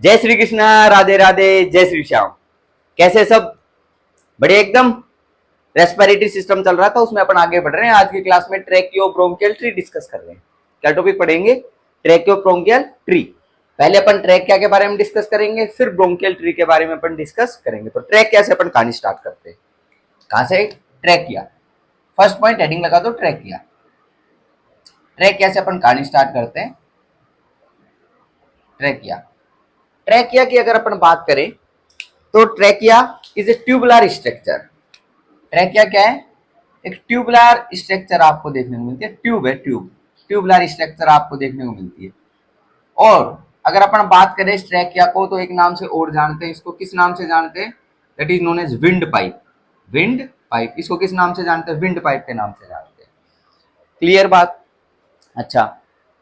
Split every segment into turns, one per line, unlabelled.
जय श्री कृष्णा, राधे राधे, जय श्री श्याम। कैसे सब? बढ़िया एकदम। रेस्पिरेटरी सिस्टम चल रहा था, उसमें अपन आगे बढ़ रहे हैं। आज की क्लास में ट्रैकियो ब्रोंकियल ट्री डिस्कस कर रहे हैं। क्या टॉपिक पढ़ेंगे? ट्रैकियो ब्रोंकियल ट्री। पहले अपन ट्रैकिया के बारे में डिस्कस करेंगे, फिर ब्रोंकियल ट्री के बारे में अपन डिस्कस करेंगे। तो ट्रैकिया से अपन कहानी स्टार्ट करते हैं। कहां से? ट्रैकिया। फर्स्ट पॉइंट हेडिंग लगा दो, ट्रैकिया। ट्रैकिया से अपन कहानी स्टार्ट करते हैं। ट्रैकिया। ट्रैकिया की अगर अपन बात करें तो trachea is a tubular structure. Trachea क्या है? एक ट्यूबुलर स्ट्रक्चर आपको देखने को मिलती है। ट्यूब है, ट्यूब। ट्यूबुलर स्ट्रक्चर आपको देखने को मिलती है। और अगर अपन बात करें इस ट्रैकिया को तो एक नाम से और जानते हैं। इसको किस नाम से जानते हैं? That is known as wind pipe. Wind pipe. इसको किस नाम से जानते हैं? विंड पाइप के नाम से जानते हैं। क्लियर बात? अच्छा,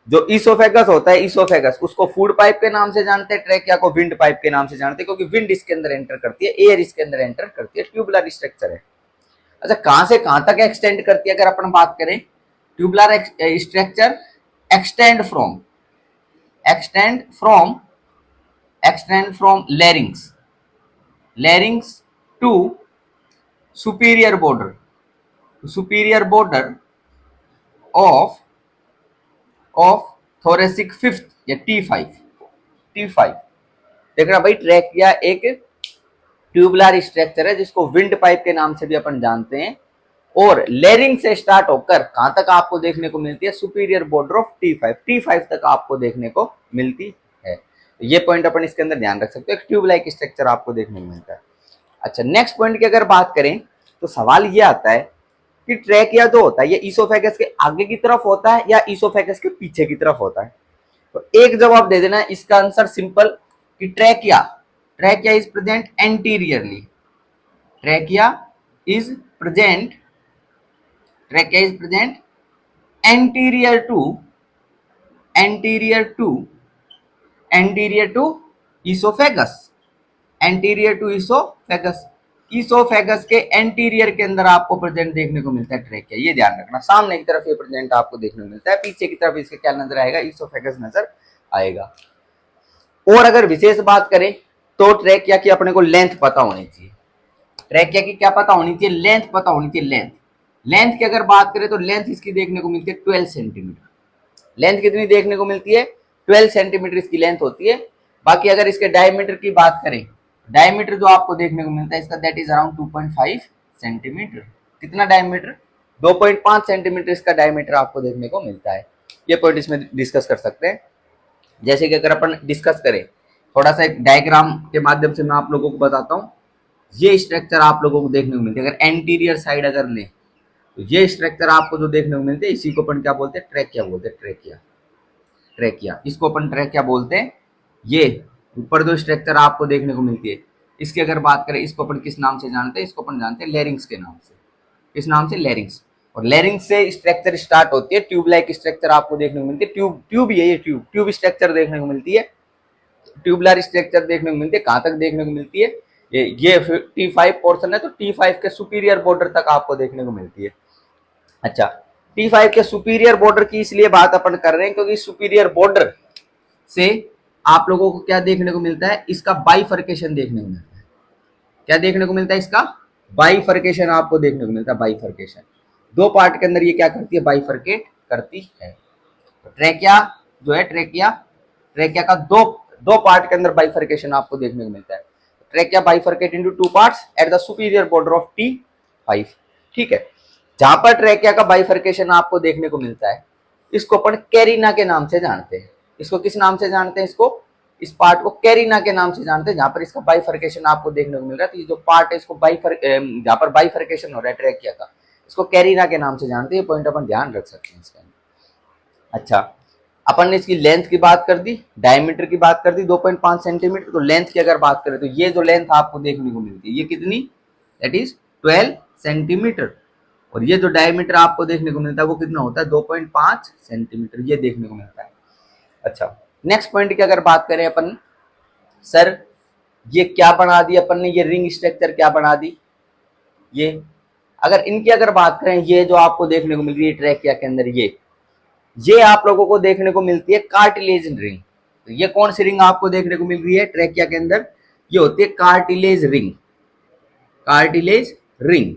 जो ईसोफेगस होता है, ईसोफेगस, उसको फूड पाइप के नाम से जानते हैं। ट्रैकिया को विंड पाइप के नाम से जानते हैं, क्योंकि विंड इसके अंदर एंटर करती है, एयर इसके अंदर एंटर करती है। ट्यूबुलर स्ट्रक्चर है। अच्छा, कहां से कहां तक एक्सटेंड करती है अगर अपन बात करें? Tubular structure extend from extend from extend from larynx to superior border of thoracic fifth या T5। देखना भाई, ट्रैकिया एक ट्यूबुलर स्ट्रक्चर है जिसको विंड पाइप के नाम से भी अपन जानते हैं। और लेरिंग से स्टार्ट होकर कहां तक आपको देखने को मिलती है? सुपीरियर बॉर्डर ऑफ T5 तक आपको देखने को मिलती है। ये पॉइंट अपन इसके अंदर ध्यान रख सकते हो। एक ट्यूब लाइक स्ट्रक्चर आपको देखने को मिलता है। अच्छा, नेक्स्ट पॉइंट की अगर बात करें तो सवाल ये आता है कि ट्रैकिया जो होता है ये ईसोफेगस के आगे की तरफ होता है या ईसोफेगस के पीछे की तरफ होता है? तो एक जवाब दे देना, इसका आंसर सिंपल कि trachea trachea is present anteriorly. Trachea is present trachea is present anterior to anterior to anterior to esophagus anterior to esophagus oesophagus के एंटीरियर के अंदर आपको प्रेजेंट देखने को मिलता है ट्रैकिया। ये ध्यान रखना, सामने की तरफ ये प्रेजेंट आपको देखने को मिलता है, पीछे की तरफ इसके क्या नजर आएगा? ईसोफेगस नजर आएगा। और अगर विशेष बात करें तो ट्रैकिया की अपने को लेंथ पता होनी चाहिए। ट्रैकिया की क्या पता होनी चाहिए? लेंथ पता होनी चाहिए। लेंथ की अगर बात करें तो लेंथ इसकी देखने को मिलती है 12 सेंटीमीटर। लेंथ कितनी देखने को मिलती है? 12 सेंटीमीटर इसकी लेंथ होती है। बाकी अगर इसके डायमीटर की बात करें, डायमीटर जो आपको देखने को मिलता है इसका, दैट इज अराउंड 2.5 सेंटीमीटर। कितना डायमीटर? 2.5 सेंटीमीटर इसका डायमीटर आपको देखने को मिलता है। ये पॉइंट इसमें डिस्कस कर सकते हैं। जैसे कि अगर अपन डिस्कस करें थोड़ा सा एक डायग्राम के माध्यम से मैं आप लोगों को बताता हूँ। ये स्ट्रक्चर आप लोगों को देखने को मिलती है। अगर एंटीरियर साइड अगर ले तो ये स्ट्रक्चर आपको जो देखने को मिलते हैं इसी को अपन क्या बोलते हैं? ट्रैकिया बोलते हैं। ट्रैकिया इसको अपन ट्रैकिया बोलते हैं। ये ऊपर जो स्ट्रक्चर आपको देखने को मिलती है इसकी अगर बात करें, इसको अपन किस नाम से जानते हैं? इसको अपन जानते हैं लेरिंग्स के नाम से। किस नाम से? लेरिंग्स। और लेरिंग्स से स्ट्रक्चर स्टार्ट होती है। ट्यूब लाइक स्ट्रक्चर आपको देखने को मिलती है। ट्यूब ये ट्यूब स्ट्रक्चर देखने को मिलती है। ट्यूबुलर स्ट्रक्चर देखने को मिलती है। कहां तक देखने को मिलती है? ये T5 पोर्शन है तो T5 के सुपीरियर बॉर्डर तक आपको देखने को मिलती है। अच्छा, T5 के सुपीरियर बॉर्डर की इसलिए बात अपन कर रहे हैं क्योंकि सुपीरियर बॉर्डर से आप लोगों को क्या देखने को मिलता है? इसका बाइफर्केशन देखने को मिलता है। क्या देखने को मिलता है? इसका बाइफर्केशन आपको देखने को मिलता है। बाइफर्केशन दो पार्ट के अंदर ये क्या करती है? बाइफर्केट करती है। तो ट्रैकिया जो है, ट्रैकिया का दो दो पार्ट के अंदर बाइफर्केशन आपको देखने को मिलता है। Trachea bifurcate into two parts at the superior border of T5। ठीक है, जहां पर ट्रैकिया का बाइफर्केशन आपको देखने को मिलता है इसको अपन कैरिना के नाम से जानते हैं। इसको किस नाम से जानते हैं? इसको, इस पार्ट को कैरिना के नाम से जानते हैं, जहां पर इसका बाइफर्केशन आपको देखने को मिल रहा है। तो ये जो पार्ट है इसको जहां पर बाइफर्केशन हो रहा है ट्रैकिया का, इसको कैरिना के नाम से जानते हैं। ये पॉइंट अपन ध्यान रख सकते हैं इसके अंदर। अच्छा, अपन ने इसकी लेंथ की बात कर दी, डायमीटर की बात कर दी 2.5 सेंटीमीटर। तो लेंथ की अगर बात करें तो ये जो लेंथ आपको देखने को मिलती है ये कितनी? That is 12 centimetre. और ये जो डायमीटर आपको देखने को मिलता है वो कितना होता है? 2.5 सेंटीमीटर ये देखने को मिलता है। अच्छा, नेक्स्ट पॉइंट की अगर बात करें अपन, सर ये क्या बना दी अपन ने? ये रिंग स्ट्रक्चर क्या बना दी? ये अगर इनकी अगर बात करें, ये जो आपको देखने को मिल रही है ट्रैकिया के अंदर, ये आप लोगों को देखने को मिलती है कार्टिलेज रिंग। तो ये कौन सी रिंग आपको देखने को मिल रही है ट्रैकिया के अंदर? ये होती है cartilage ring. Cartilage ring,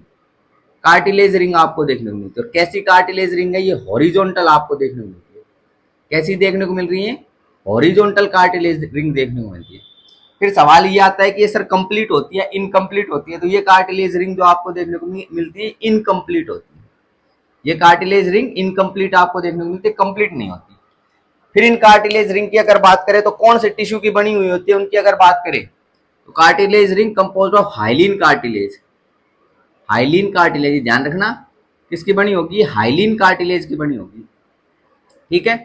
cartilage ring आपको देखने को मिलती है। और कैसी कार्टिलेज रिंग है? ये हॉरिजॉन्टल आपको देखने को मिलती है। कैसी देखने को मिल रही है? हॉरिजॉन्टल कार्टिलेज रिंग देखने को मिलती है। फिर सवाल ये आता है कि ये सर कंप्लीट होती है इनकम्प्लीट होती है? तो ये कार्टिलेज रिंग जो आपको देखने को मिलती है इनकम्प्लीट होती है। ये कार्टिलेज रिंग इनकम्प्लीट आपको देखने को मिलती है, कंप्लीट नहीं होती। फिर इन कार्टिलेज रिंग की अगर बात करें तो कौन से टिश्यू की बनी हुई होती है उनकी अगर बात करें तो cartilage ring composed of hyaline cartilage. Hyaline cartilage, ध्यान रखना किसकी बनी होगी? हाइलिन कार्टिलेज की बनी होगी। ठीक है,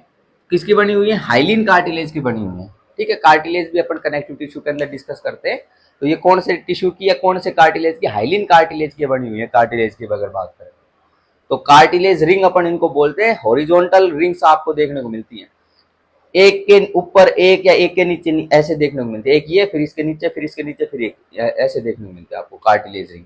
किसकी बनी हुई है? हाइलिन कार्टिलेज की बनी हुई है। ठीक है, कार्टिलेज भी अपन कनेक्टिव टिश्यू के अंदर डिस्कस करते हैं। तो ये कौन से टिश्यू की या कौन से कार्टिलेज की? हाइलिन कार्टिलेज की बनी हुई है। कार्टिलेज की अगर बात करें तो कार्टिलेज रिंग अपन इनको बोलते हैं। हॉरिजॉन्टल रिंग्स आपको देखने को मिलती है, एक के ऊपर एक या एक के नीचे ऐसे देखने को मिलते हैं। एक ये, फिर इसके नीचे, फिर इसके नीचे, फिर एक, ऐसे देखने को मिलते हैं आपको कार्टिलेज रिंग।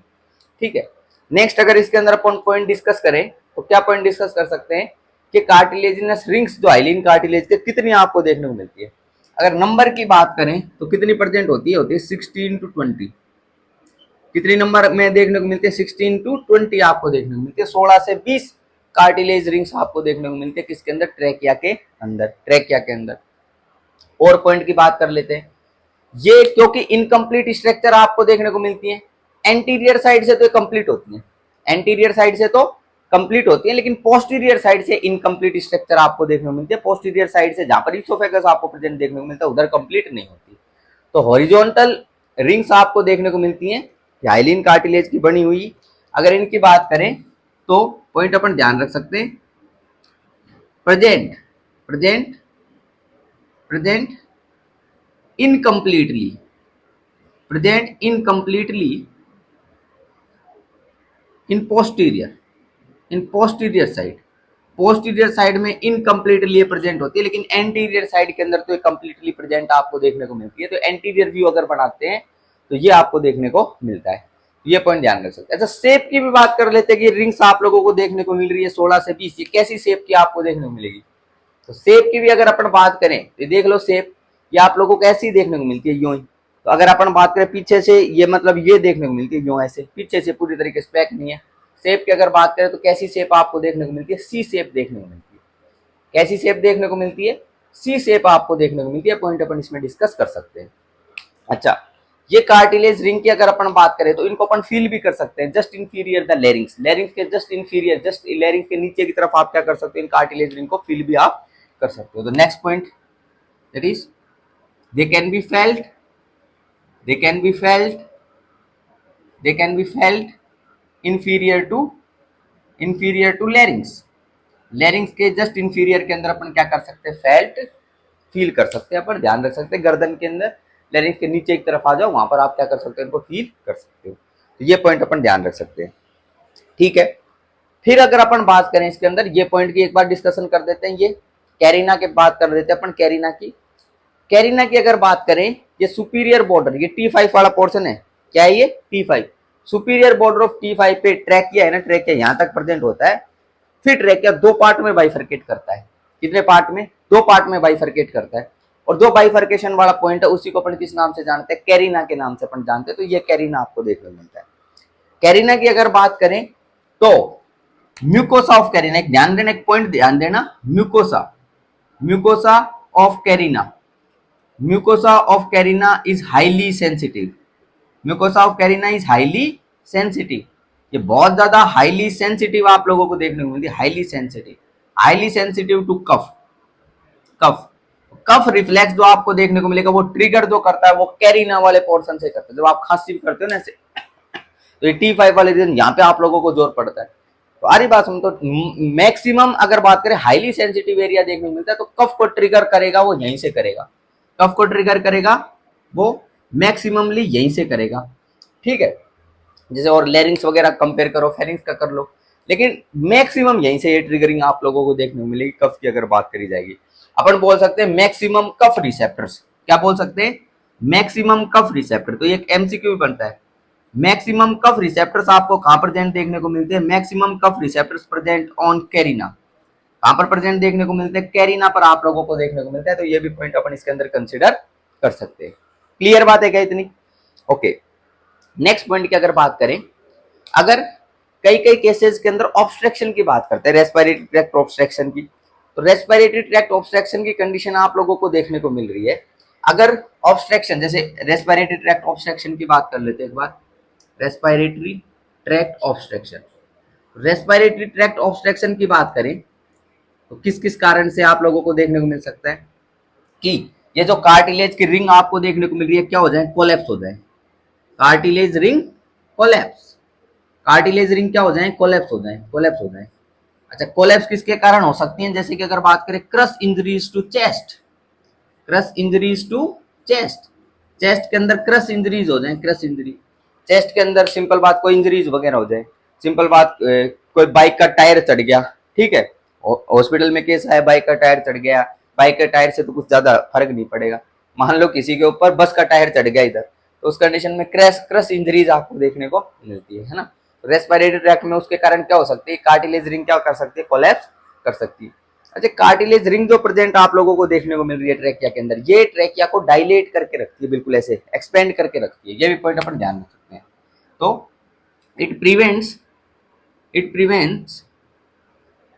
ठीक है, नेक्स्ट अगर इसके अंदर अपन पॉइंट डिस्कस करें तो क्या पॉइंट डिस्कस कर सकते हैं कि कार्टिलेजिनस रिंग्स जो हाइलिन कार्टिलेज के कितनी आपको देखने को मिलती है? अगर नंबर की बात करें तो कितनी प्रेजेंट होती है 16 to 20। कितनी नंबर में देखने को मिलती है? 16 to 20 आपको देखने को मिलती है। 16 से 20 कार्टिलेज रिंग्स आपको देखने को मिलती है किसके अंदर? ट्रैकिया के अंदर। ट्रैकिया के अंदर और पॉइंट की बात कर लेते हैं। ये क्योंकि इनकम्प्लीट स्ट्रक्चर आपको देखने को मिलती है, एंटीरियर साइड से तो कंप्लीट होती है, एंटीरियर साइड से तो कंप्लीट होती है, लेकिन पोस्टीरियर साइड से इनकम्प्लीट स्ट्रक्चर आपको देखने को मिलती है। पोस्टीरियर साइड से जहां पर इसोफेगस आपको प्रेजेंट देखने को मिलता है उधर कंप्लीट नहीं होती। तो हॉरिजॉन्टल रिंग्स आपको देखने को मिलती हैं हाइलिन कार्टिलेज की बनी हुई। अगर इनकी बात करें तो पॉइंट अपन ध्यान रख सकते हैं, present present present incompletely, present incompletely in posterior, in posterior side. Posterior side में इनकम्प्लीटली प्रेजेंट होती है, लेकिन एंटीरियर साइड के अंदर तो कंप्लीटली प्रेजेंट आपको देखने को मिलती है। तो एंटीरियर व्यू अगर बनाते हैं तो ये आपको देखने को मिलता है। ये पॉइंट ध्यान रख सकते हैं। अच्छा, शेप की भी बात कर लेते हैं कि रिंग्स आप लोगों को देखने को मिल रही है 16 से 20, ये कैसी शेप की आपको देखने को मिलेगी? तो शेप की भी अगर अपन बात करें तो देख लो शेप ये आप लोगों को ऐसी देखने को मिलती है, यूं ही। तो अगर अपन बात करें पीछे से, ये मतलब ये देखने को मिलती है यूं, ऐसे पीछे से पूरी तरीके से पैक नहीं है। शेप की अगर बात करें तो कैसी शेप आपको देखने को मिलती है? सी शेप देखने को मिलती है। कैसी शेप देखने को मिलती है? सी शेप आपको देखने को मिलती है। पॉइंट अपन इसमें डिस्कस कर सकते हैं। अच्छा, ये कार्टिलेज रिंग की अगर अपन बात करें तो इनको अपन फील भी कर सकते हैं just inferior the larynx. Larynx के जस्ट इंफीरियर, जस्ट लेरिंग्स के नीचे की तरफ आप क्या कर सकते हो? इन कार्टिलेज रिंग को फील भी आप कर सकते हो। तो next point that is they can be felt, they can be felt, they can be felt inferior to larynx. Larynx के जस्ट इंफीरियर के अंदर अपन क्या कर सकते हैं? फेल्ट फील कर सकते हैं। अपन ध्यान रख सकते हैं गर्दन के अंदर लेरिंग्स के नीचे की तरफ आ जाओ, वहां पर आप क्या कर सकते हो? इनको फील कर सकते हो। तो ये पॉइंट अपन ध्यान रख सकते हैं। ठीक है, फिर अगर अपन बात करें इसके अंदर, ये पॉइंट की एक बार डिस्कशन कर देते हैं। ये कैरिना के बात कर देते हैं अपन। कैरिना की, कैरिना की अगर बात करें, ये सुपीरियर बॉर्डर, ये T5 वाला पोर्शन है। क्या है ये? T5, superior border of T5 पे ट्रैकिया है ना, ट्रैकिया यहां तक प्रेजेंट होता है। फिर ट्रैकिया दो पार्ट में बाइफरकेट करता है। कितने पार्ट में? दो पार्ट में बाइफरकेट करता है। और जो बाइफरकेशन वाला पॉइंट है उसी को अपन किस नाम से जानते हैं? कैरिना के नाम से अपन जानते हैं। तो ये कैरिना आपको देखने को मिलता है। कैरिना की अगर बात करें तो म्यूकोसा ऑफ कैरिना, एक ध्यान देना, एक पॉइंट ध्यान देना, mucosa, mucosa of carina, mucosa of carina is highly sensitive. Mucosa of carina is highly sensitive. ये बहुत ज्यादा हाईली सेंसिटिव आप लोगों को देखने को मिलती है। Highly sensitive, highly sensitive to cough. Cough, cough reflex जो आपको देखने को मिलेगा वो ट्रिगर जो करता है वो कैरिना वाले पोर्शन से करता है। जब आप खांसी भी करते हो ना ऐसे, तो ये T5 वाले दिन यहाँ पे आप लोगों को जोर पड़ता है। तो आ रही बात समझ? तो मैक्सिमम अगर बात करें हाईली सेंसिटिव एरिया देखने को मिलता है, तो कफ को ट्रिगर करेगा वो यहीं से करेगा। कफ को ट्रिगर करेगा वो मैक्सिममली यहीं से करेगा। ठीक है, जैसे और लेरिंग्स वगैरह कंपेयर करो, फेरिंग्स का कर लो, लेकिन मैक्सिमम यहीं से ये ट्रिगरिंग आप लोगों को देखने को मिलेगी कफ की अगर बात करी जाएगी। अपन बोल सकते हैं मैक्सिमम कफ रिसेप्टर्स। क्या बोल सकते हैं? मैक्सिमम कफ रिसेप्टर। तो एक MCQ भी बनता है। मैक्सिमम कफ रिसेप्टर्स आपको कहां प्रेजेंट देखने को मिलते हैं? Maximum cough receptors present on carina. कहां पर प्रेजेंट देखने को मिलते हैं, कैरिना पर आप लोगों को देखने को मिलता है। तो ये भी पॉइंट अपन इसके अंदर कंसिडर कर सकते हैं। क्लियर बात है क्या इतनी? ओके, नेक्स्ट पॉइंट की अगर बात करें, अगर कई कई केसेस के अंदर ऑब्स्ट्रक्शन की बात करते हैं, रेस्पिरेटरी ट्रैक्ट ऑब्स्ट्रक्शन की, तो रेस्पिरेटरी ट्रैक्ट ऑब्स्ट्रक्शन की कंडीशन आप लोगों को देखने को मिल रही है। अगर ऑब्स्ट्रक्शन, जैसे रेस्पिरेटरी ट्रैक्ट ऑब्स्ट्रक्शन की बात कर लेते हैं एक बार, respiratory tract obstruction, respiratory tract obstruction की बात करें तो किस किस कारण से आप लोगों को देखने को मिल सकता है कि ये जो कार्टिलेज की रिंग आपको देखने को मिल रही है क्या हो जाए, कोलैप्स हो जाए, cartilage ring collapse, cartilage ring क्या हो जाए, कोलैप्स हो जाए, कोलैप्स हो जाए। अच्छा, कोलैप्स किसके कारण हो सकती है, जैसे कि अगर बात करें crush injuries to chest, crush injuries to chest, chest के अंदर क्रश इंजरीज हो जाए, क्रश इंजरी, चेस्ट के अंदर सिंपल बात कोई इंजरीज वगैरह हो जाए, सिंपल बात कोई बाइक का टायर चढ़ गया, ठीक है, हॉस्पिटल में केस आया बाइक का टायर चढ़ गया, बाइक के टायर से तो कुछ ज्यादा फर्क नहीं पड़ेगा, मान लो किसी के ऊपर बस का टायर चढ़ गया इधर, तो उस कंडीशन में क्रश इंजरीज आपको देखने को मिलती है ना। रेस्पिरेटरी ट्रैक्ट में उसके कारण क्या हो सकती है, कार्टिलेज रिंग क्या कर सकती है, कोलैप्स कर सकती है। अच्छा, कार्टिलेज रिंग जो प्रेजेंट आप लोगों को देखने को मिल रही है ट्रैकिया के अंदर, ये ट्रैकिया को डायलेट करके रखती है, बिल्कुल ऐसे एक्सपेंड करके रखती है, ये भी पॉइंट अपन ध्यान रख सकते हैं। तो इट प्रिवेंट्स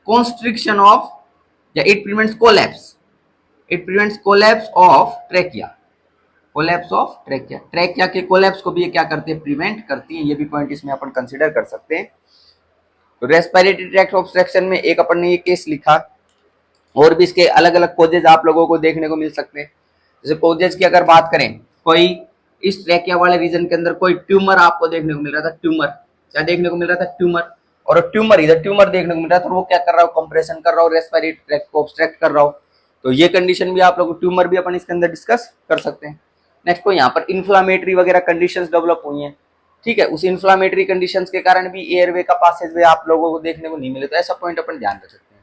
constriction of, या it prevents collapse, it prevents collapse of trachea, collapse of trachea, trachea के collapse को भी ये क्या करते हैं, प्रिवेंट करती है, ये भी पॉइंट इसमें अपन कंसीडर कर सकते हैं। तो रेस्पिरेटरी ट्रैक्ट ऑब्स्ट्रक्शन में एक अपन ने ये केस लिखा, और भी इसके अलग अलग कोजेज आप लोगों को देखने को मिल सकते हैं। जैसे कोजेज की अगर बात करें, कोई इस ट्रैकिया वाले रीजन के अंदर कोई ट्यूमर आपको देखने को मिल रहा था, ट्यूमर क्या देखने को मिल रहा था, ट्यूमर, और ट्यूमर इधर ट्यूमर देखने को मिल रहा है, तो वो क्या कर रहा हो, कंप्रेशन कर रहा हो, रेस्पिरेटरी ट्रैक्ट को ऑब्स्ट्रक्ट कर रहा हो, तो ये कंडीशन भी आप लोग, ट्यूमर भी अपन इसके अंदर डिस्कस कर सकते हैं। नेक्स्ट को यहाँ पर इन्फ्लामेटरी वगैरह कंडीशंस डेवलप हुई हैं, ठीक है, उस इन्फ्लामेटरी कंडीशंस के कारण भी एयरवे का पासेज वे आप लोगों को देखने को नहीं मिले, तो ऐसा पॉइंट अपन ध्यान रख सकते हैं।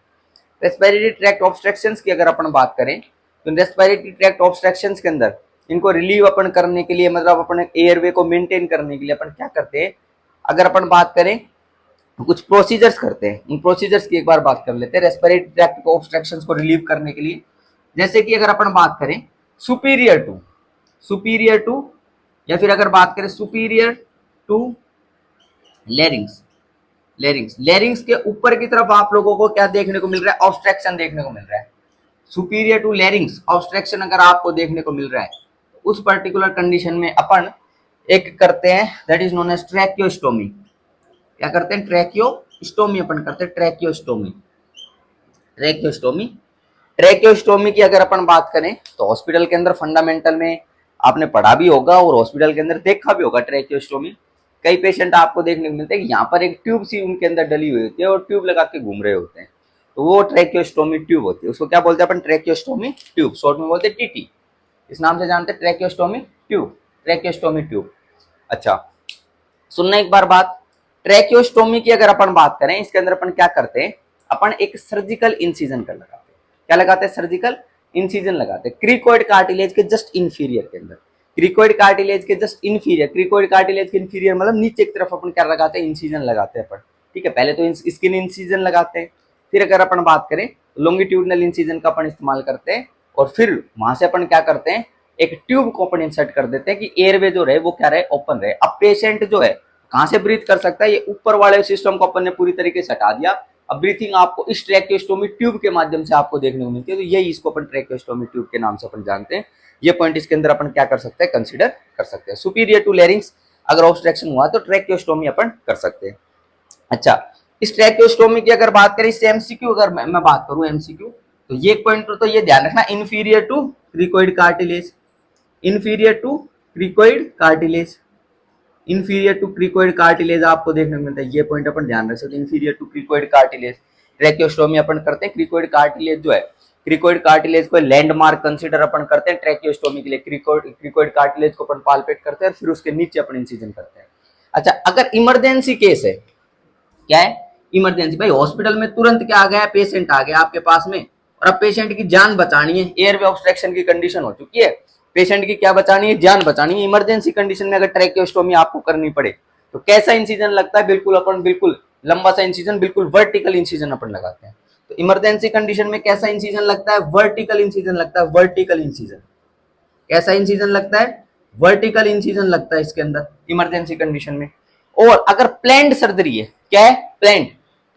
रेस्पिरेटरी ट्रैक्ट ऑब्स्ट्रक्शंस की अगर अपन बात करें, तो रेस्पिरेटरी ट्रैक्ट ऑब्स्ट्रक्शंस के अंदर इनको रिलीव अपन करने के लिए, मतलब अपन एयरवे को मेंटेन करने के लिए अपन क्या करते हैं, अगर अपन बात करें कुछ प्रोसीजर्स करते हैं, उन प्रोसीजर्स की एक बार बात कर लेते हैं रेस्पिरेटरी ट्रैक्ट को ऑब्स्ट्रक्शंस को रिलीव करने के लिए। जैसे कि अगर अपन बात करें सुपीरियर टू, या फिर अगर बात करें सुपीरियर टू लेरिंग्स, लेरिंग्स के ऊपर की तरफ आप लोगों को क्या देखने को मिल रहा है, ऑब्स्ट्रक्शन देखने को मिल रहा है। सुपीरियर टू लेरिंग्स ऑब्स्ट्रक्शन अगर आपको देखने को मिल रहा है, उस पर्टिकुलर कंडीशन में अपन एक करते हैं, that is known as tracheostomy. क्या करते हैं, ट्रैकियोस्टोमी अपन करते हैं, ट्रैकियोस्टोमी की अगर अपन बात करें तो हॉस्पिटल के अंदर फंडामेंटल में आपने पढ़ा भी होगा और हॉस्पिटल के अंदर देखा भी होगा ट्रैकियोस्टोमी। कई पेशेंट आपको देखने को मिलते हैं कि यहाँ पर एक ट्यूब सी उनके अंदर डली हुई होती है और ट्यूब लगा के घूम रहे होते हैं, तो वो ट्रैकियोस्टोमी ट्यूब होती है, उसको क्या बोलते हैं अपन, ट्रैकियोस्टोमी ट्यूब, शॉर्ट में बोलते हैं टीटी, इस नाम से जानते हैं, ट्रैकियोस्टोमी ट्यूब। अच्छा, सुनना एक बार बात, ट्रैकियोस्टोमी की अगर अपन बात करें, इसके अंदर अपन क्या करते हैं, अपन एक सर्जिकल इंसिजन कर लगाते हैं, क्या लगाते हैं, सर्जिकल इंसिजन लगाते हैं क्रिकोइड कार्टिलेज के जस्ट इंफीरियर के अंदर, क्रिकोइड कार्टिलेज के जस्ट इंफीरियर, क्रिकोइड कार्टिलेज के इंफीरियर मतलब नीचे की तरफ अपन क्या लगाते हैं, इंसिजन लगाते हैं अपन, ठीक है, पहले तो स्किन इंसिजन लगाते हैं, फिर अगर अपन बात करें लॉन्गिट्यूडनल इंसिजन का अपन इस्तेमाल करते हैं, और फिर वहां से अपन क्या करते हैं, एक ट्यूब को अपन इंसर्ट कर देते हैं कि एयरवे जो रहे वो क्या रहे, ओपन रहे। अब पेशेंट जो है कहां से ब्रीथ कर सकता है, ये ऊपर वाले सिस्टम को अपन ने पूरी तरीके से हटा दिया, अब ब्रीथिंग आपको इस ट्रैकियोस्टोमी ट्यूब के माध्यम से आपको देखने को मिलती है, तो यही इसको अपन ट्रैकियोस्टोमी ट्यूब के नाम से अपन जानते हैं। ये पॉइंट इसके अंदर अपन क्या कर सकते हैं, कंसीडर कर सकते हैं। सुपीरियर टू लेरिंग्स अगर ऑब्स्ट्रक्शन हुआ तो ट्रैकियोस्टोमी अपन कर सकते हैं। अच्छा, इस ट्रैकियोस्टोमी की अगर बात करें, इससे एमसीक्यू अगर मैं बात करूं एमसीक्यू, तो ये पॉइंट तो ये ध्यान रखना, inferior to cricoid cartilage, inferior to cricoid cartilage, inferior to cricoid cartilage आपको देखने को मिलता है, ये पॉइंट अपन ध्यान रख सकते हैं, inferior to cricoid cartilage tracheostomy अपन करते हैं। क्रिकोइड कार्टिलेज जो है, क्रिकोइड कार्टिलेज को लैंडमार्क कंसीडर अपन करते हैं ट्रैकियोस्टोमी के लिए, क्रिकोइड कार्टिलेज को अपन पालपेट करते हैं और फिर उसके नीचे अपन इंसिजन करते हैं। अच्छा, अगर इमरजेंसी केस है, क्या है इमरजेंसी, भाई हॉस्पिटल में तुरंत क्या आ गया, पेशेंट आ गया आपके पास में, और अब पेशेंट की जान बचानी है, एयरवे ऑब्स्ट्रक्शन की कंडीशन हो चुकी है, पेशेंट की क्या बचानी है, जान बचानी है। इमरजेंसी कंडीशन में अगर ट्रैकियोस्टोमी आपको करनी पड़े तो कैसा इंसिजन लगता है, बिल्कुल अपन बिल्कुल लंबा सा इंसिजन, बिल्कुल वर्टिकल इंसिजन अपन लगाते हैं। तो इमरजेंसी कंडीशन में कैसा इंसिजन लगता है? वर्टिकल इंसिजन लगता है, वर्टिकल इंसिजन। कैसा इंसिजन लगता है? वर्टिकल इंसिजन लगता है इसके अंदर इमरजेंसी कंडीशन में। और अगर प्लेन्ड सर्जरी है, क्या है? प्लेन्ड,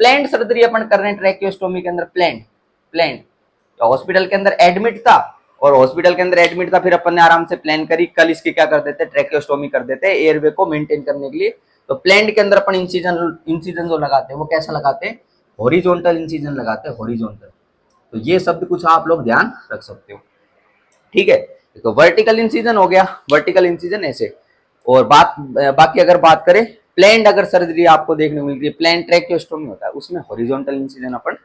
प्लेन्ड सर्जरी अपन कर रहे हैं ट्रैकियोस्टोमी के अंदर, प्लेन्ड, प्लेन्ड। तो हॉस्पिटल के अंदर एडमिट था, और हॉस्पिटल के अंदर एडमिट था, फिर अपन ने आराम से प्लान करी, कल इसकी क्या कर देते, ट्रैकियोस्टोमी कर देते एयरवे को मेंटेन करने के लिए। तो प्लेन्ड के अंदर अपन इंसिजन जो लगाते हैं वो कैसा लगाते हैं? हॉरिजॉन्टल इंसिजन लगाते हैं, हॉरिजॉन्टल। तो ये शब्द कुछ आप लोग ध्यान रख सकते हो, ठीक है। तो वर्टिकल इंसिजन हो गया, वर्टिकल इंसिजन ऐसे। और बाकी अगर बात करें प्लेन्ड अगर सर्जरी आपको देखने को मिलती है, प्लेन ट्रैकियोस्टोमी होता है, उसमें हॉरिजॉन्टल इंसिजन अपन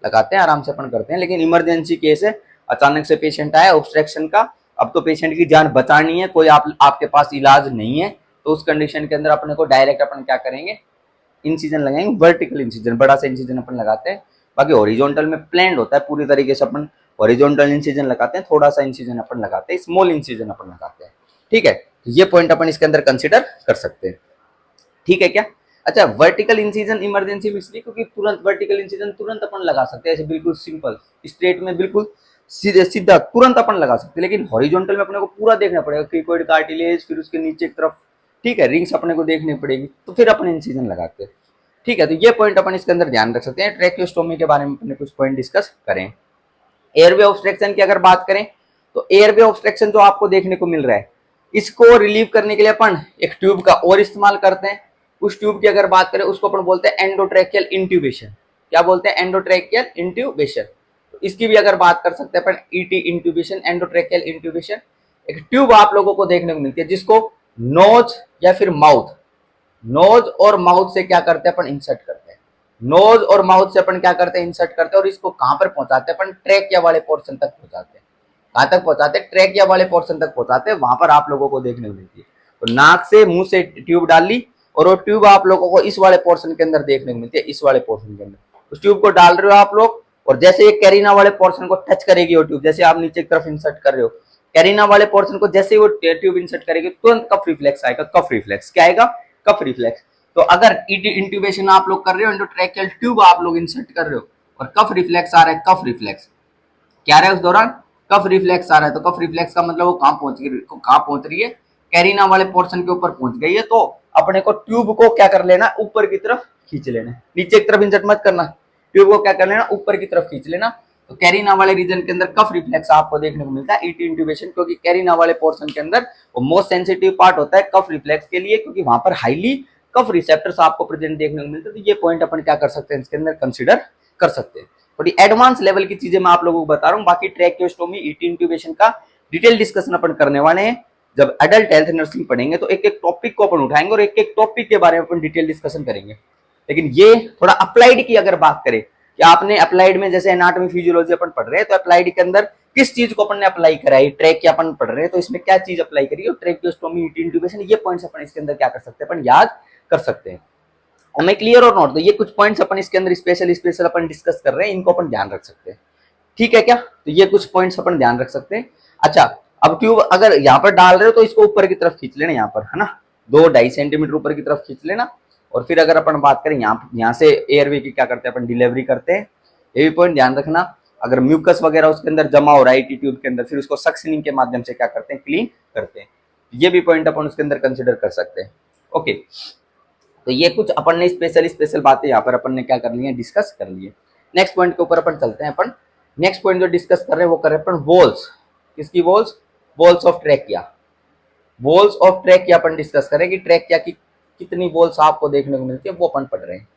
लगाते हैं, आराम से अपन करते हैं। लेकिन इमरजेंसी केस है, अचानक से पेशेंट आया ऑब्स्ट्रक्शन का, अब तो पेशेंट की जान बचानी है, कोई आपके पास इलाज नहीं है, तो उस कंडीशन के अंदर अपने को डायरेक्ट अपन क्या करेंगे? इंसिजन लगाएंगे, वर्टिकल इंसिजन, बड़ा सा इंसिजन अपन लगाते हैं। बाकी हॉरिजॉन्टल में प्लेन्ड होता है, पूरी तरीके से अपन हॉरिजॉन्टल इंसिजन लगाते हैं, थोड़ा सा इंसिजन अपन लगाते हैं, स्मॉल इंसिजन अपन लगाते हैं, ठीक है। तो ये पॉइंट अपन इसके अंदर कंसिडर कर सकते हैं, ठीक है क्या? अच्छा, वर्टिकल इंसिजन इमरजेंसी में इसलिए क्योंकि तुरंत वर्टिकल इंसिजन तुरंत अपन लगा सकते हैं, ऐसे बिल्कुल सिंपल स्ट्रेट में, बिल्कुल सीधे सीधा तुरंत अपन लगा सकते हैं। लेकिन हॉरिजॉन्टल में अपने को पूरा देखना पड़ेगा, क्रिकोइड कार्टिलेज, फिर उसके नीचे की तरफ, ठीक है, रिंग्स अपने को देखनी पड़ेगी, तो फिर अपन इंसिजन लगाते हैं, ठीक है। तो ये पॉइंट अपन इसके अंदर ध्यान रख सकते हैं। ट्रैकियोस्टोमी के बारे में अपने कुछ पॉइंट डिस्कस करें। एयरवे ऑब्स्ट्रक्शन की अगर बात करें तो एयरवे ऑब्स्ट्रक्शन जो आपको देखने को मिल रहा है, इसको रिलीव करने के लिए अपन एक ट्यूब का और इस्तेमाल करते हैं। उस ट्यूब की अगर बात करें उसको अपन बोलते हैं एंडोट्रैकियल इंट्यूबेशन। क्या बोलते हैं? Endotracheal intubation. तो इसकी भी अगर बात कर सकते हैं अपन, ईटी इंट्यूबेशन, एंडोट्रैकियल इंट्यूबेशन। एक ट्यूब आप लोगों को देखने को मिलती है जिसको नोज या फिर माउथ, नोज और माउथ से क्या करते हैं अपन? इंसर्ट करते हैं। नोज और माउथ से अपन क्या करते हैं? इंसर्ट करते हैं। और इसको कहां पर पहुंचाते हैं अपन? ट्रैकिया वाले पोर्शन तक पहुंचाते हैं। कहां तक पहुंचाते हैं? ट्रैकिया वाले पोर्शन तक पहुंचाते हैं। वहां पर आप लोगों को देखने को मिलती है। तो नाक से, मुंह से ट्यूब डाल ली, और वो ट्यूब आप लोगों को इस वाले पोर्शन के अंदर देखने को मिलती है, इस वाले पोर्शन के अंदर। उस ट्यूब को डाल रहे हो आप लोग, और जैसे ये कैरिना वाले पोर्शन को टच करेगी वो ट्यूब, जैसे आप नीचे की तरफ इंसर्ट कर रहे हो, कैरिना वाले पोर्शन को जैसे ही वो ट्यूब इंसर्ट करेगी, तुरंत कफ रिफ्लेक्स आएगा। कफ रिफ्लेक्स क्या आएगा? Cough reflex. तो अगर इंट्यूबेशन आप लोग कर रहे हो, एंडोट्रैकियल ट्यूब आप लोग इंसर्ट कर रहे हो, और कफ रिफ्लेक्स आ रहा है, कफ रिफ्लेक्स क्या आ रहा है उस दौरान? कफ रिफ्लेक्स आ रहा है। तो कफ रिफ्लेक्स का मतलब वो कहां पहुंच रही है? कैरिना वाले पोर्शन के ऊपर पहुंच गई है। तो अपने को ट्यूब को क्या कर लेना? ऊपर की तरफ खींच लेना, नीचे की तरफ इंसर्ट मत करना, ट्यूब को क्या कर लेना? ऊपर की तरफ खींच लेना। तो कैरिना वाले रीजन के अंदर कफ रिफ्लेक्स आपको देखने को मिलता है, ईटी इंट्यूबेशन, क्योंकि कैरिना वाले पोर्शन के अंदर वो मोस्ट सेंसिटिव पार्ट होता है कफ रिफ्लेक्स के लिए, क्योंकि वहां पर हाईली कफ रिसेप्टर्स आपको प्रेजेंट देखने को मिलते हैं। तो ये पॉइंट अपन क्या कर सकते हैं? इसके अंदर कंसिडर कर सकते हैं। थोड़ी एडवांस लेवल की चीजें मैं आप लोगों को बता रहा हूँ। बाकी ट्रैकियोस्टोमी, ईटी इंट्यूबेशन का डिटेल डिस्कशन अपन करने वाले हैं। जब एडल्ट हेल्थ नर्सिंग पढ़ेंगे तो एक एक टॉपिक को अपन उठाएंगे और एक एक टॉपिक के बारे में अपन डिटेल डिस्कशन करेंगे। लेकिन ये थोड़ा अप्लाइड की अगर बात करें कि आपने अप्लाइड में जैसे एनाटॉमी फिजियोलॉजी अपन पढ़ रहे हैं, तो अप्लाइड के अंदर किस चीज को अपन ने अप्लाई करा है? ट्रैकिया अपन पढ़ रहे हैं, तो इसमें क्या चीज अप्लाई करी है? ट्रैकियोस्टोमी, ईटी इंट्यूबेशन, ये पॉइंट्स अपन इसके अंदर क्या कर सकते हैं? अपन याद कर सकते हैं। हमें क्लियर और नोट, तो ये कुछ पॉइंट्स अपन इसके अंदर स्पेशल अपन डिस्कस कर रहे हैं, इनको अपन ध्यान रख सकते हैं, ठीक है क्या? तो ये कुछ पॉइंट्स अपन ध्यान रख सकते हैं। अच्छा, अब ट्यूब अगर यहाँ पर डाल रहे हो तो इसको ऊपर की तरफ खींच लेना, यहाँ पर है ना, 2-2.5 सेंटीमीटर ऊपर की तरफ खींच लेना। और फिर अगर अपन बात करें यहाँ से एयरवे की क्या करते हैं अपन? डिलीवरी करते हैं। ये भी पॉइंट ध्यान रखना। अगर म्यूकस वगैरह उसके अंदर जमा हो रहा है ट्यूब के अंदर, फिर उसको सक्शनिंग के माध्यम से क्या करते हैं? क्लीन करते हैं। ये भी पॉइंट अपन उसके अंदर कंसिडर कर सकते हैं, ओके। तो ये कुछ अपन ने स्पेशल बातें यहाँ पर अपन ने क्या कर ली है? डिस्कस कर ली है। नेक्स्ट पॉइंट के ऊपर अपन चलते हैं। अपन नेक्स्ट पॉइंट जो डिस्कस कर रहे हैं वो कर रहे हैं अपन वॉल्स। किसकी walls? Walls of trachea. Walls of trachea upon discuss करें कि ट्रैकिया की कितनी वॉल्स आपको देखने को मिलती है, वो अपन पढ़ रहे हैं।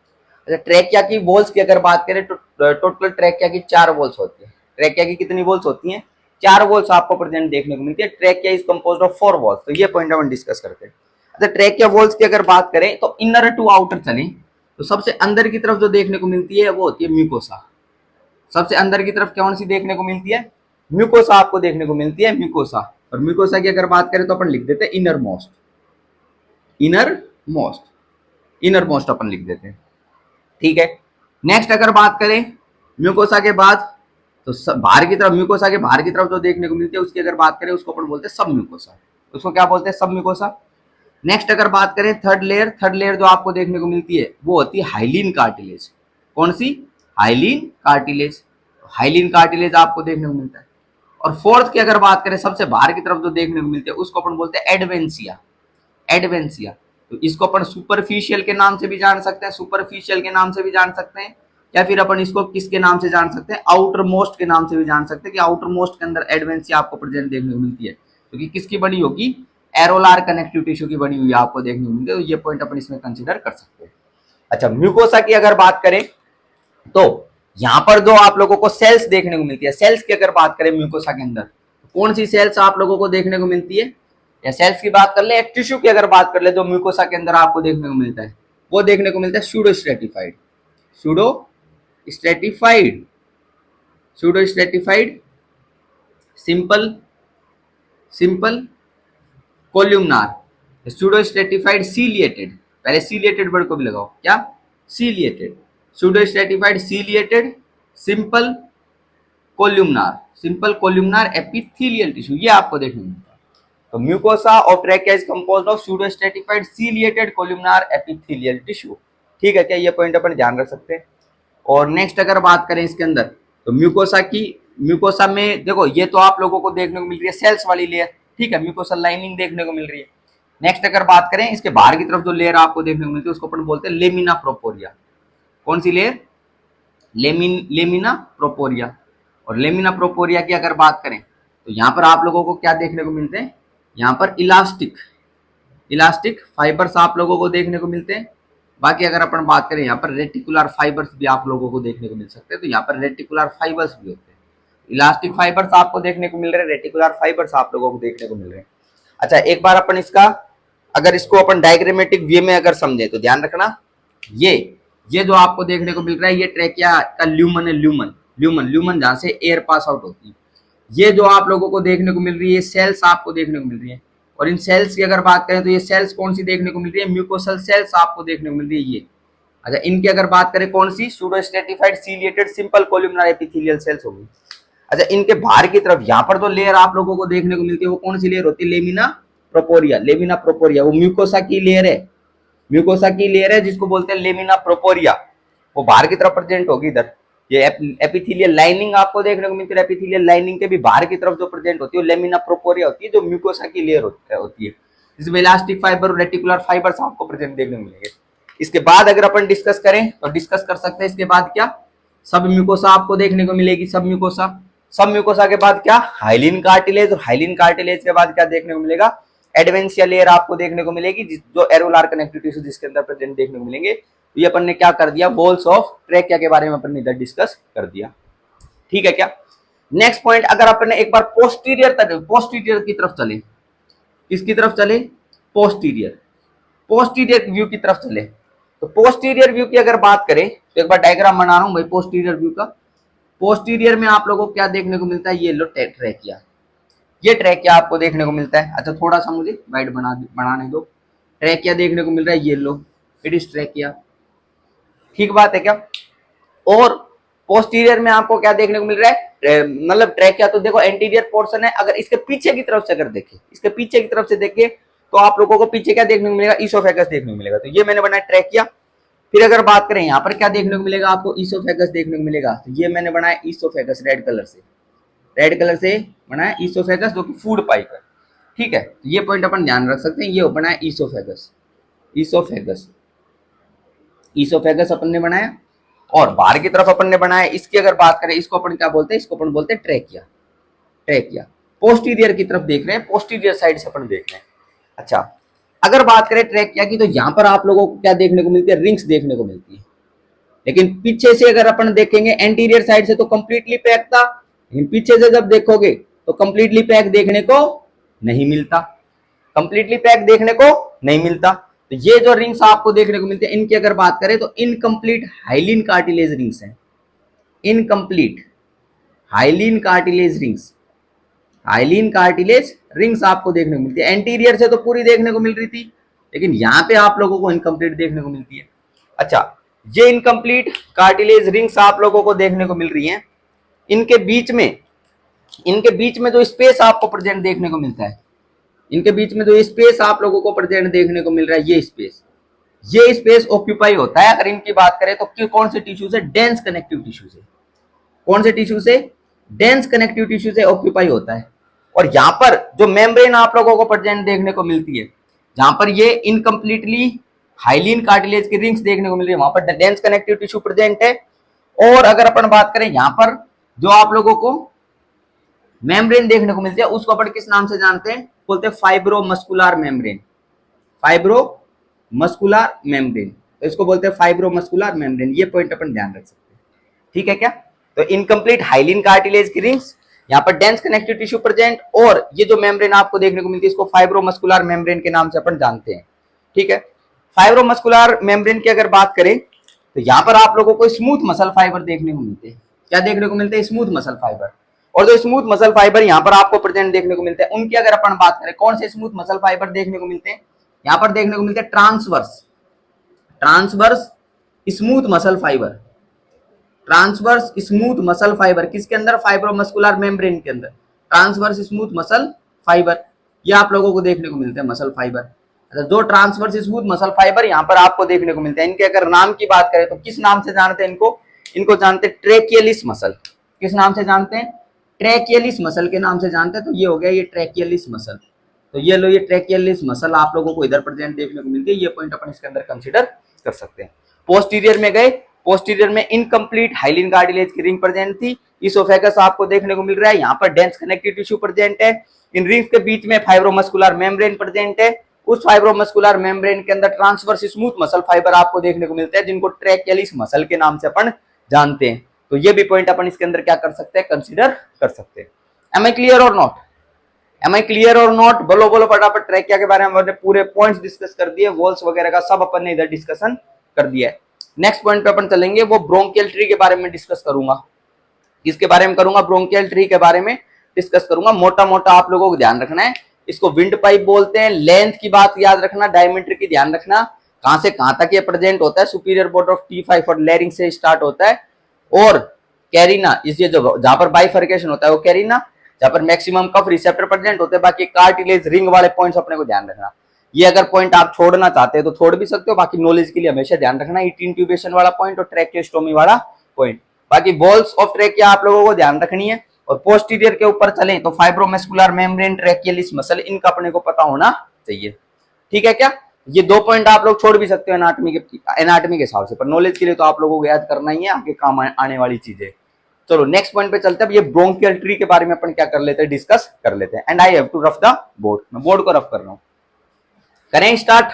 अच्छा, ट्रैकिया की वॉल्स की अगर बात करें तो टोटल ट्रैकिया की 4 वॉल्स होती है। ट्रैकिया की कितनी वॉल्स होती हैं? 4 वॉल्स आपको प्रेजेंट देखने को मिलती है। Trachea is composed of 4 walls. तो ये पॉइंट अपन डिस्कस करते हैं। अच्छा, ट्रैकिया वॉल्स की अगर बात करें तो इनर टू आउटर चलें तो सबसे अंदर की तरफ जो देखने को मिलती है वो होती है म्यूकोसा। सबसे अंदर की तरफ कौन सी देखने को मिलती है? म्यूकोसा आपको देखने को मिलती है, म्यूकोसा। और म्यूकोसा की अगर बात करें तो अपन लिख देते हैं innermost, innermost, innermost अपन लिख देते हैं, ठीक है। नेक्स्ट अगर बात करें म्यूकोसा के बाद तो बाहर की तरफ, म्यूकोसा के बाहर की तरफ जो देखने को मिलती है उसकी अगर बात करें उसको अपन बोलते हैं सब म्यूकोसा। उसको क्या बोलते हैं? सब म्यूकोसा। नेक्स्ट अगर बात करें थर्ड लेयर जो आपको देखने को मिलती है वो होती है हाइलिन कार्टिलेज। कौन सी? हाइलिन कार्टिलेज, हाइलिन कार्टिलेज आपको देखने को मिलता है। और फोर्थ की अगर बात करें सबसे बाहर की तरफ जो देखने को मिलते हैं उसको अपन बोलते हैं एडवेंसिया, एडवेंसिया। तो इसको अपन सुपरफिशियल के नाम से भी जान सकते हैं, सुपरफिशियल के नाम से भी जान सकते हैं, या फिर अपन इसको किसके नाम से जान सकते हैं, आउटर मोस्ट के नाम से भी जान सकते हैं कि आउटर मोस्ट के अंदर एडवेंसिया आपको प्रेजेंट देखने को मिलती है, क्योंकि किसकी बनी होगी, एरोलार कनेक्टिव टिश्यू की बनी हुई आपको देखने को मिलती है। तो ये पॉइंट अपन इसमें कंसिडर कर सकते हैं। अच्छा, म्यूकोसा की अगर बात करें तो यहां पर जो आप लोगों को सेल्स देखने को मिलती है, सेल्स की अगर बात करें म्यूकोसा के अंदर कौन सी सेल्स आप लोगों को देखने को मिलती है, या सेल्स की बात कर ले, एक टिश्यू की अगर बात कर ले जो म्यूकोसा के अंदर आपको देखने को मिलता है, वो देखने को मिलता है pseudostratified, pseudostratified, pseudostratified, simple, simple columnar, pseudostratified ciliated, पहले सीलिएटेड वर्ड को भी लगाओ, क्या, ciliated, pseudostratified ciliated, simple columnar, simple columnar epithelial tissue, ये आपको देखने को मिलता है। तो mucosa of trachea is composed of pseudostratified ciliated columnar epithelial tissue. ठीक है क्या, ये पॉइंट अपन ध्यान रख सकते हैं। और नेक्स्ट अगर बात करें इसके अंदर तो म्यूकोसा की, म्यूकोसा में देखो ये तो आप लोगों को देखने को मिल रही है सेल्स वाली लेयर, ठीक है, म्यूकोसा लाइनिंग देखने को मिल रही है। नेक्स्ट अगर बात करें इसके बाहर की तरफ जो लेयर आपको देखने को मिलती है उसको अपन बोलते हैं लेमिना प्रोपोरिया। कौन सी लेयर, लेमिना प्रोपोरिया। और लेमिना प्रोपोरिया की अगर बात करें तो यहाँ पर आप लोगों को क्या देखने को मिलते हैं, यहाँ पर इलास्टिक, इलास्टिक फाइबर्स आप लोगों को देखने को मिलते हैं। बाकी अगर अपन बात करें यहाँ पर रेटिकुलर फाइबर्स भी आप लोगों को देखने को मिल सकते हैं, तो यहाँ पर रेटिकुलर फाइबर्स भी होते हैं, इलास्टिक फाइबर्स आपको देखने को मिल रहे हैं, रेटिकुलर फाइबर्स आप लोगों को देखने को मिल रहे हैं। अच्छा, एक बार अपन इसका अगर इसको अपन डायग्रामेटिक वे में अगर समझे तो ध्यान रखना, ये जो आपको देखने को मिल रहा है ये ट्रैकिया का ल्यूमन है, ल्यूमन, ल्यूमन, ल्यूमन जहां से एयर पास आउट होती है। ये जो आप लोगों को देखने को मिल रही है सेल्स आपको देखने को मिल रही है। और इन सेल्स की अगर बात करें तो ये सेल्स कौन सी देखने को मिल रही है, म्यूकोसल सेल्स आपको देखने को मिल रही है ये। अच्छा, इनकी अगर बात करें कौन सी, pseudostratified ciliated simple columnar epithelial cells होगी। अच्छा, इनके बाहर की तरफ यहाँ पर जो लेयर आप लोगों को देखने को मिलती है वो कौन सी लेयर होती है, लेमिना प्रोपोरिया, लेमिना प्रोपोरिया, वो म्यूकोसा की लेयर है, म्यूकोसा की लेयर है जिसको बोलते हैं लेमिना प्रोपोरिया, वो बाहर की तरफ प्रेजेंट होगी इधर। ये एपिथेलियल लाइनिंग आपको देखने को मिलती है, एपिथेलियल लाइनिंग के भी बाहर की तरफ जो प्रेजेंट होती है वो लेमिना प्रोपोरिया होती है, जो म्यूकोसा की लेयर होती है। इसमें इलास्टिक फाइबर और रेटिकुलर फाइबर्स आपको प्रेजेंट देखने को मिलेंगे। इसके बाद अगर अपन डिस्कस करें तो डिस्कस कर सकते हैं इसके बाद क्या, सब म्यूकोसा आपको देखने को मिलेगी, सब म्यूकोसा, सब म्यूकोसा के बाद क्या, हाइलिन कार्टिलेज, और हाइलिन कार्टिलेज के बाद क्या देखने को मिलेगा, एडवेंसिया लेयर आपको देखने को मिलेगी, जो एरोलार कनेक्टिव टिश्यू जिसके अंदर प्रेजेंट देखने को मिलेंगे। तो ये अपन ने क्या कर दिया, वॉल्स ऑफ ट्रैकिया के बारे में अपन ने इधर डिस्कस कर दिया। ठीक है क्या, नेक्स्ट पॉइंट अगर अपन ने एक बार पोस्टीरियर की तरफ चले, किसकी तरफ चले, पोस्टीरियर, पोस्टीरियर व्यू की तरफ चले। तो पोस्टीरियर व्यू की अगर बात करें तो एक बार डायग्राम बना रहा हूं भाई पोस्टीरियर व्यू का। पोस्टीरियर में आप लोगों को क्या देखने को मिलता है, ये लो ट्रैकिया, ये ट्रैकिया आपको देखने को मिलता है। अच्छा, थोड़ा सा मुझे वाइड बनाने दो, ट्रैकिया देखने को मिल रहा है, ये लो, इट इज ट्रैकिया, ठीक बात है क्या। और पोस्टीरियर में आपको क्या देखने को मिल रहा है, मतलब ट्रैकिया तो देखो एंटीरियर पोर्शन है, अगर इसके पीछे की तरफ से अगर देखें, इसके पीछे की तरफ से देखें तो आप लोगों को पीछे क्या देखने को मिलेगा, ईसोफेगस देखने को मिलेगा। तो ये मैंने बनाया ट्रैकिया। फिर अगर बात करें यहाँ पर क्या देखने को मिलेगा आपको, ईसोफेगस देखने को मिलेगा। तो ये मैंने बनाया ईसोफेगस, रेड कलर से, रेड कलर से बनाया ईसोफेगस, जो कि फूड पाइप है। ठीक है, तो ये पॉइंट अपन ध्यान रख सकते हैं, ये बनाया ईसोफेगस, ईसोफेगस, ईसोफेगस अपन ने बनाया। और बाहर की तरफ अपन ने बनाया, इसकी अगर बात करें इसको अपन क्या बोलते हैं, इसको अपन बोलते हैं ट्रैकिया, ट्रैकिया। पोस्टीरियर की तरफ देख रहे हैं, पोस्टीरियर साइड से अपन देख रहे हैं। अच्छा, अगर बात करें ट्रैकिया की तो यहाँ पर आप लोगों को क्या देखने को मिलती है, रिंग्स देखने को मिलती है। लेकिन पीछे से अगर अपन देखेंगे एंटीरियर साइड से तो कंप्लीटली पैक था, लेकिन पीछे से जब देखोगे तो कंप्लीटली पैक देखने को नहीं मिलता, कंप्लीटली पैक देखने को नहीं मिलता। तो ये जो रिंग्स आपको देखने को मिलते हैं इनकी अगर बात करें तो इनकम्प्लीट हाइलिन कार्टिलेज रिंग्स हैं, incomplete hyaline cartilage rings, hyaline cartilage rings आपको देखने को मिलती है। एंटीरियर से तो पूरी देखने को मिल रही थी, लेकिन यहाँ पे आप लोगों को इनकम्प्लीट देखने को मिलती है। अच्छा, ये इनकम्प्लीट कार्टिलेज रिंग्स आप लोगों को देखने को मिल रही हैं। इनके बीच में जो स्पेस आपको प्रेजेंट देखने को मिलता है, इनके बीच में जो स्पेस आप लोगों को प्रेजेंट देखने को मिल रहा है, ये स्पेस, ये स्पेस ऑक्यूपाई होता है। अगर इनकी बात करें तो कौन से टिश्यू से? डेंस कनेक्टिव टिश्यू से। कौन से टिश्यू से? डेंस कनेक्टिव टिश्यू से ऑक्यूपाई होता है। और यहां पर जो मेम्ब्रेन आप लोगों को प्रेजेंट देखने को मिलती है, जहां पर ये इनकम्प्लीटली हाइलिन कार्टिलेज की रिंग्स देखने को मिल रही है, वहां पर डेंस कनेक्टिव टिश्यू प्रेजेंट है। और अगर अपन बात करें यहां पर जो आप लोगों को मेम्ब्रेन देखने को मिलती है, उसको अपन किस नाम से जानते हैं? बोलते हैं फाइब्रोमस्कुलर मेम्ब्रेन। फाइब्रोमस्कुलर मेम्ब्रेन, तो इसको बोलते हैं फाइब्रोमस्कुलर मेम्ब्रेन। ये पॉइंट अपन ध्यान रख सकते हैं, ठीक है क्या? तो इनकम्प्लीट हाइलिन कार्टिलेज की रिंग्स, यहाँ पर डेंस कनेक्टिव टिश्यू प्रेजेंट, और ये जो मेम्ब्रेन आपको देखने को मिलती है इसको फाइब्रोमस्कुलर मेम्ब्रेन के नाम से अपन जानते हैं, ठीक है। फाइब्रोमस्कुलर मेम्ब्रेन की अगर बात करें तो यहाँ पर आप लोगों को स्मूथ मसल फाइबर देखने को मिलते हैं। क्या देखने को मिलते हैं? Smooth muscle fibre. और जो स्मूथ मसल फाइबर यहाँ पर आपको प्रेजेंट देखने को मिलते हैं, उनकी अगर अपन बात करें कौन से स्मूथ मसल फाइबर देखने को मिलते हैं, यहाँ पर देखने को मिलते हैं transverse smooth muscle fibre. Transverse smooth muscle fibre किसके अंदर? फाइब्रोमस्कुलर मेम्ब्रेन के अंदर ट्रांसवर्स स्मूथ मसल फाइबर, ये आप लोगों को देखने को मिलते हैं मसल फाइबर। अच्छा, जो ट्रांसवर्स स्मूथ मसल फाइबर यहाँ पर आपको देखने को मिलते हैं, इनके अगर नाम की बात करें तो किस नाम से जानते हैं इनको? इनको जानते हैं ट्रेकियलिस मसल। किस नाम से जानते हैं? ट्रेकियलिस मसल के नाम से जानते हैं। तो ये हो गया ये ट्रेकियलिस मसल। तो ये लो, ये ट्रेकियलिस मसल आप लोगों को इधर प्रेजेंट देखने को मिलती है। ये पॉइंट अपन इसके अंदर कंसिडर कर सकते हैं। पोस्टीरियर में गए, पोस्टीरियर में इनकम्प्लीट हाइलिन कार्टिलेज की रिंग प्रेजेंट थी। इसोफेगस आपको देखने को मिल रहा है, यहाँ पर डेंस कनेक्टिव टिश्यू प्रेजेंट है। इन रिंग्स के बीच में फाइब्रोमस्कुलर मेम्ब्रेन प्रेजेंट है। उस फाइब्रोमस्कुलर मेम्ब्रेन के अंदर ट्रांसवर्स स्मूथ मसल फाइबर आपको देखने को मिलते हैं, जिनको ट्रेकियलिस मसल के नाम से अपन जानते हैं। तो ये भी पॉइंट अपन इसके अंदर क्या कर सकते हैं? कंसिडर कर सकते हैं। एम आई क्लियर और नॉट? एम आई क्लियर और नॉट? बोलो बोलो फटाफट। ट्रैकिया के बारे में हमने पूरे पॉइंट्स डिस्कस कर दिए, वॉल्स वगैरह का सब अपन ने इधर डिस्कशन कर दिया है। नेक्स्ट पॉइंट पे अपन चलेंगे, वो ब्रोंकियल ट्री के बारे में डिस्कस करूंगा। किसके बारे में करूंगा? ब्रोंकियल ट्री के बारे में डिस्कस करूंगा। मोटा मोटा आप लोगों को ध्यान रखना है, इसको विंड पाइप बोलते हैं। लेंथ की बात याद रखना, डायमीटर की ध्यान रखना, कहां से कहां तक ये प्रेजेंट होता है। सुपीरियर बॉर्डर ऑफ T5 और लेरिंग से स्टार्ट होता है, और कैरिना इस जो जहां पर बाइफर्केशन होता है वो कैरिना, जहां पर मैक्सिमम कफ रिसेप्टर प्रेजेंट होते हैं। बाकी कार्टिलेज रिंग वाले पॉइंट्स अपने को ध्यान रखना। ये अगर पॉइंट आप छोड़ना चाहते हैं तो छोड़ भी सकते हो, बाकी नॉलेज के लिए हमेशा ध्यान रखना ईटी इंट्यूबेशन वाला पॉइंट और ट्रैकियोस्टोमी वाला पॉइंट। बाकी बॉल्स ऑफ ट्रैकिया आप लोगों को ध्यान रखनी है। और पोस्टीरियर के ऊपर चलें तो फाइब्रोमस्कुलर मेम्ब्रेन, ट्रैकियलिस मसल, इनका अपने को पता होना चाहिए, ठीक है क्या? ये दो पॉइंट आप लोग छोड़ भी सकते हो एनाटॉमी के हिसाब से, पर नॉलेज के लिए तो आप लोगों को याद करना ही है, आगे काम आने वाली चीजें। चलो नेक्स्ट पॉइंट पे चलते हैं। ये ब्रोंकियल ट्री के बारे में अपन क्या कर लेते हैं? डिस्कस कर लेते हैं। And I have to rough the board, मैं बोर्ड को रफ कर रहा हूं। करें स्टार्ट?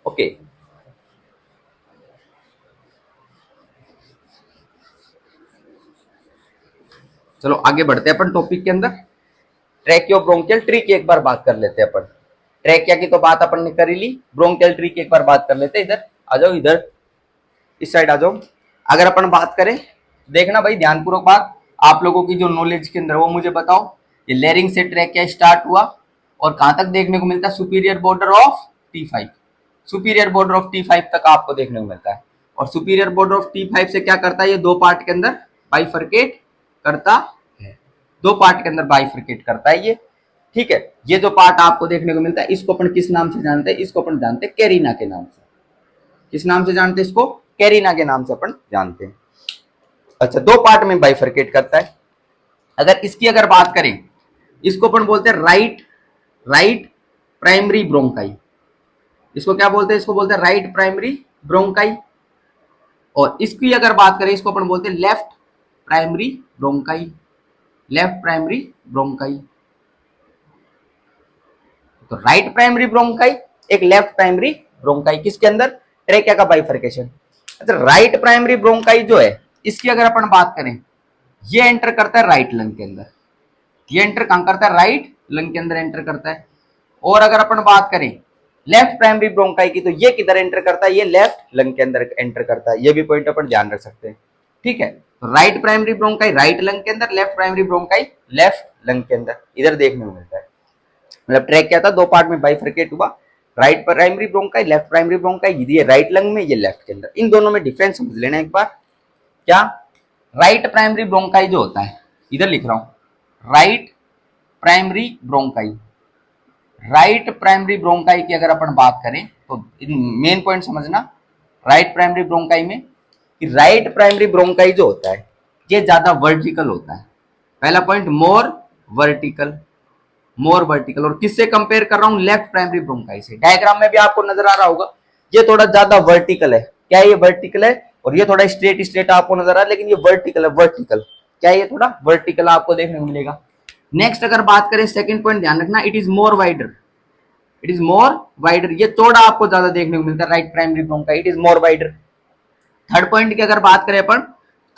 ओके चलो आगे बढ़ते हैं अपन टॉपिक के अंदर। ट्रैकियो ब्रोंकियल ट्री की एक बार बात कर लेते हैं अपन। ट्रैकिया की तो बात अपन ने कर ही ली, ब्रोंकियल ट्री की एक बार बात कर लेते हैं। इधर आ जाओ, इधर इस साइड आ जाओ। अगर अपन बात करें, देखना भाई ध्यानपूर्वक बात, आप लोगों की जो नॉलेज के अंदर वो मुझे बताओ। ये लेरिंग से ट्रैकिया स्टार्ट हुआ और कहां तक देखने को मिलता है? Superior border of T5। Superior border of T5 तक आपको देखने को मिलता है। और सुपीरियर बॉर्डर ऑफ T5 से क्या करता है? ये दो पार्ट के अंदर बाइफरकेट करता है, दो पार्ट के अंदर बाइफरकेट करता है ये, ठीक है। ये जो पार्ट आपको देखने को मिलता है, इसको अपन किस नाम से जानते हैं? इसको अपन जानते हैं कैरिना के नाम से। किस नाम से जानते हैं इसको? कैरिना के नाम से अपन जानते हैं। अच्छा, दो पार्ट में बाइफरकेट करता है। अगर इसकी अगर बात करें, इसको अपन बोलते हैं राइट प्राइमरी ब्रोंकाई। इसको क्या बोलते हैं? इसको बोलते हैं राइट प्राइमरी ब्रोंकाई। और इसकी अगर बात करें, इसको अपन बोलते हैं left primary bronchi. Left primary bronchi. तो राइट प्राइमरी ब्रोंकाई, एक लेफ्ट प्राइमरी ब्रोंकाई, किसके अंदर? ट्रैकिया का बाइफरकेशन। अच्छा, राइट प्राइमरी ब्रोंकाई जो है, इसकी अगर अपन बात करें, ये एंटर करता है राइट लंग के अंदर। ये एंटर कहां करता है? राइट लंग के अंदर एंटर करता है। और अगर अपन बात करें लेफ्ट प्राइमरी ब्रोंकाई की, तो ये किधर एंटर करता है? ये लेफ्ट लंग के अंदर एंटर करता है। ये भी पॉइंट अपन ध्यान रख सकते हैं, ठीक है। तो right primary bronchi right lung के अंदर, left primary bronchi left lung के अंदर, इधर देखने को मिलता है। मतलब ट्रैक क्या था? दो पार्ट में बाइफरकेट हुआ, right primary bronchi, left primary bronchi, ये राइट लंग में, ये लेफ्ट के अंदर। इन दोनों में डिफरेंस समझ लेना एक बार। क्या? राइट प्राइमरी ब्रोंकाई जो होता है, इधर लिख रहा हूं, right primary bronchi, right primary bronchi की अगर अपन बात करें तो मेन पॉइंट समझना राइट प्राइमरी ब्रोंकाई में कि राइट प्राइमरी ब्रोंकाई जो होता है ये ज्यादा वर्टिकल होता है। पहला पॉइंट मोर वर्टिकल और किससे कंपेयर कर रहा हूं, लेफ्ट प्राइमरी ब्रोंकाई से। डायग्राम में भी आपको नजर आ रहा होगा ये थोड़ा ज्यादा वर्टिकल है, क्या ये वर्टिकल है, और ये थोड़ा स्ट्रेट स्ट्रेट आपको नजर आ रहा है, लेकिन ये वर्टिकल है, वर्टिकल क्या ये थोड़ा वर्टिकल आपको देखने को मिलेगा। नेक्स्ट अगर बात करें सेकंड पॉइंट ध्यान रखना, it is more wider, it is more wider, ये चौड़ा आपको ज्यादा देखने को मिलता है right primary bronchi, it is more wider. Third point की अगर बात करें अपन,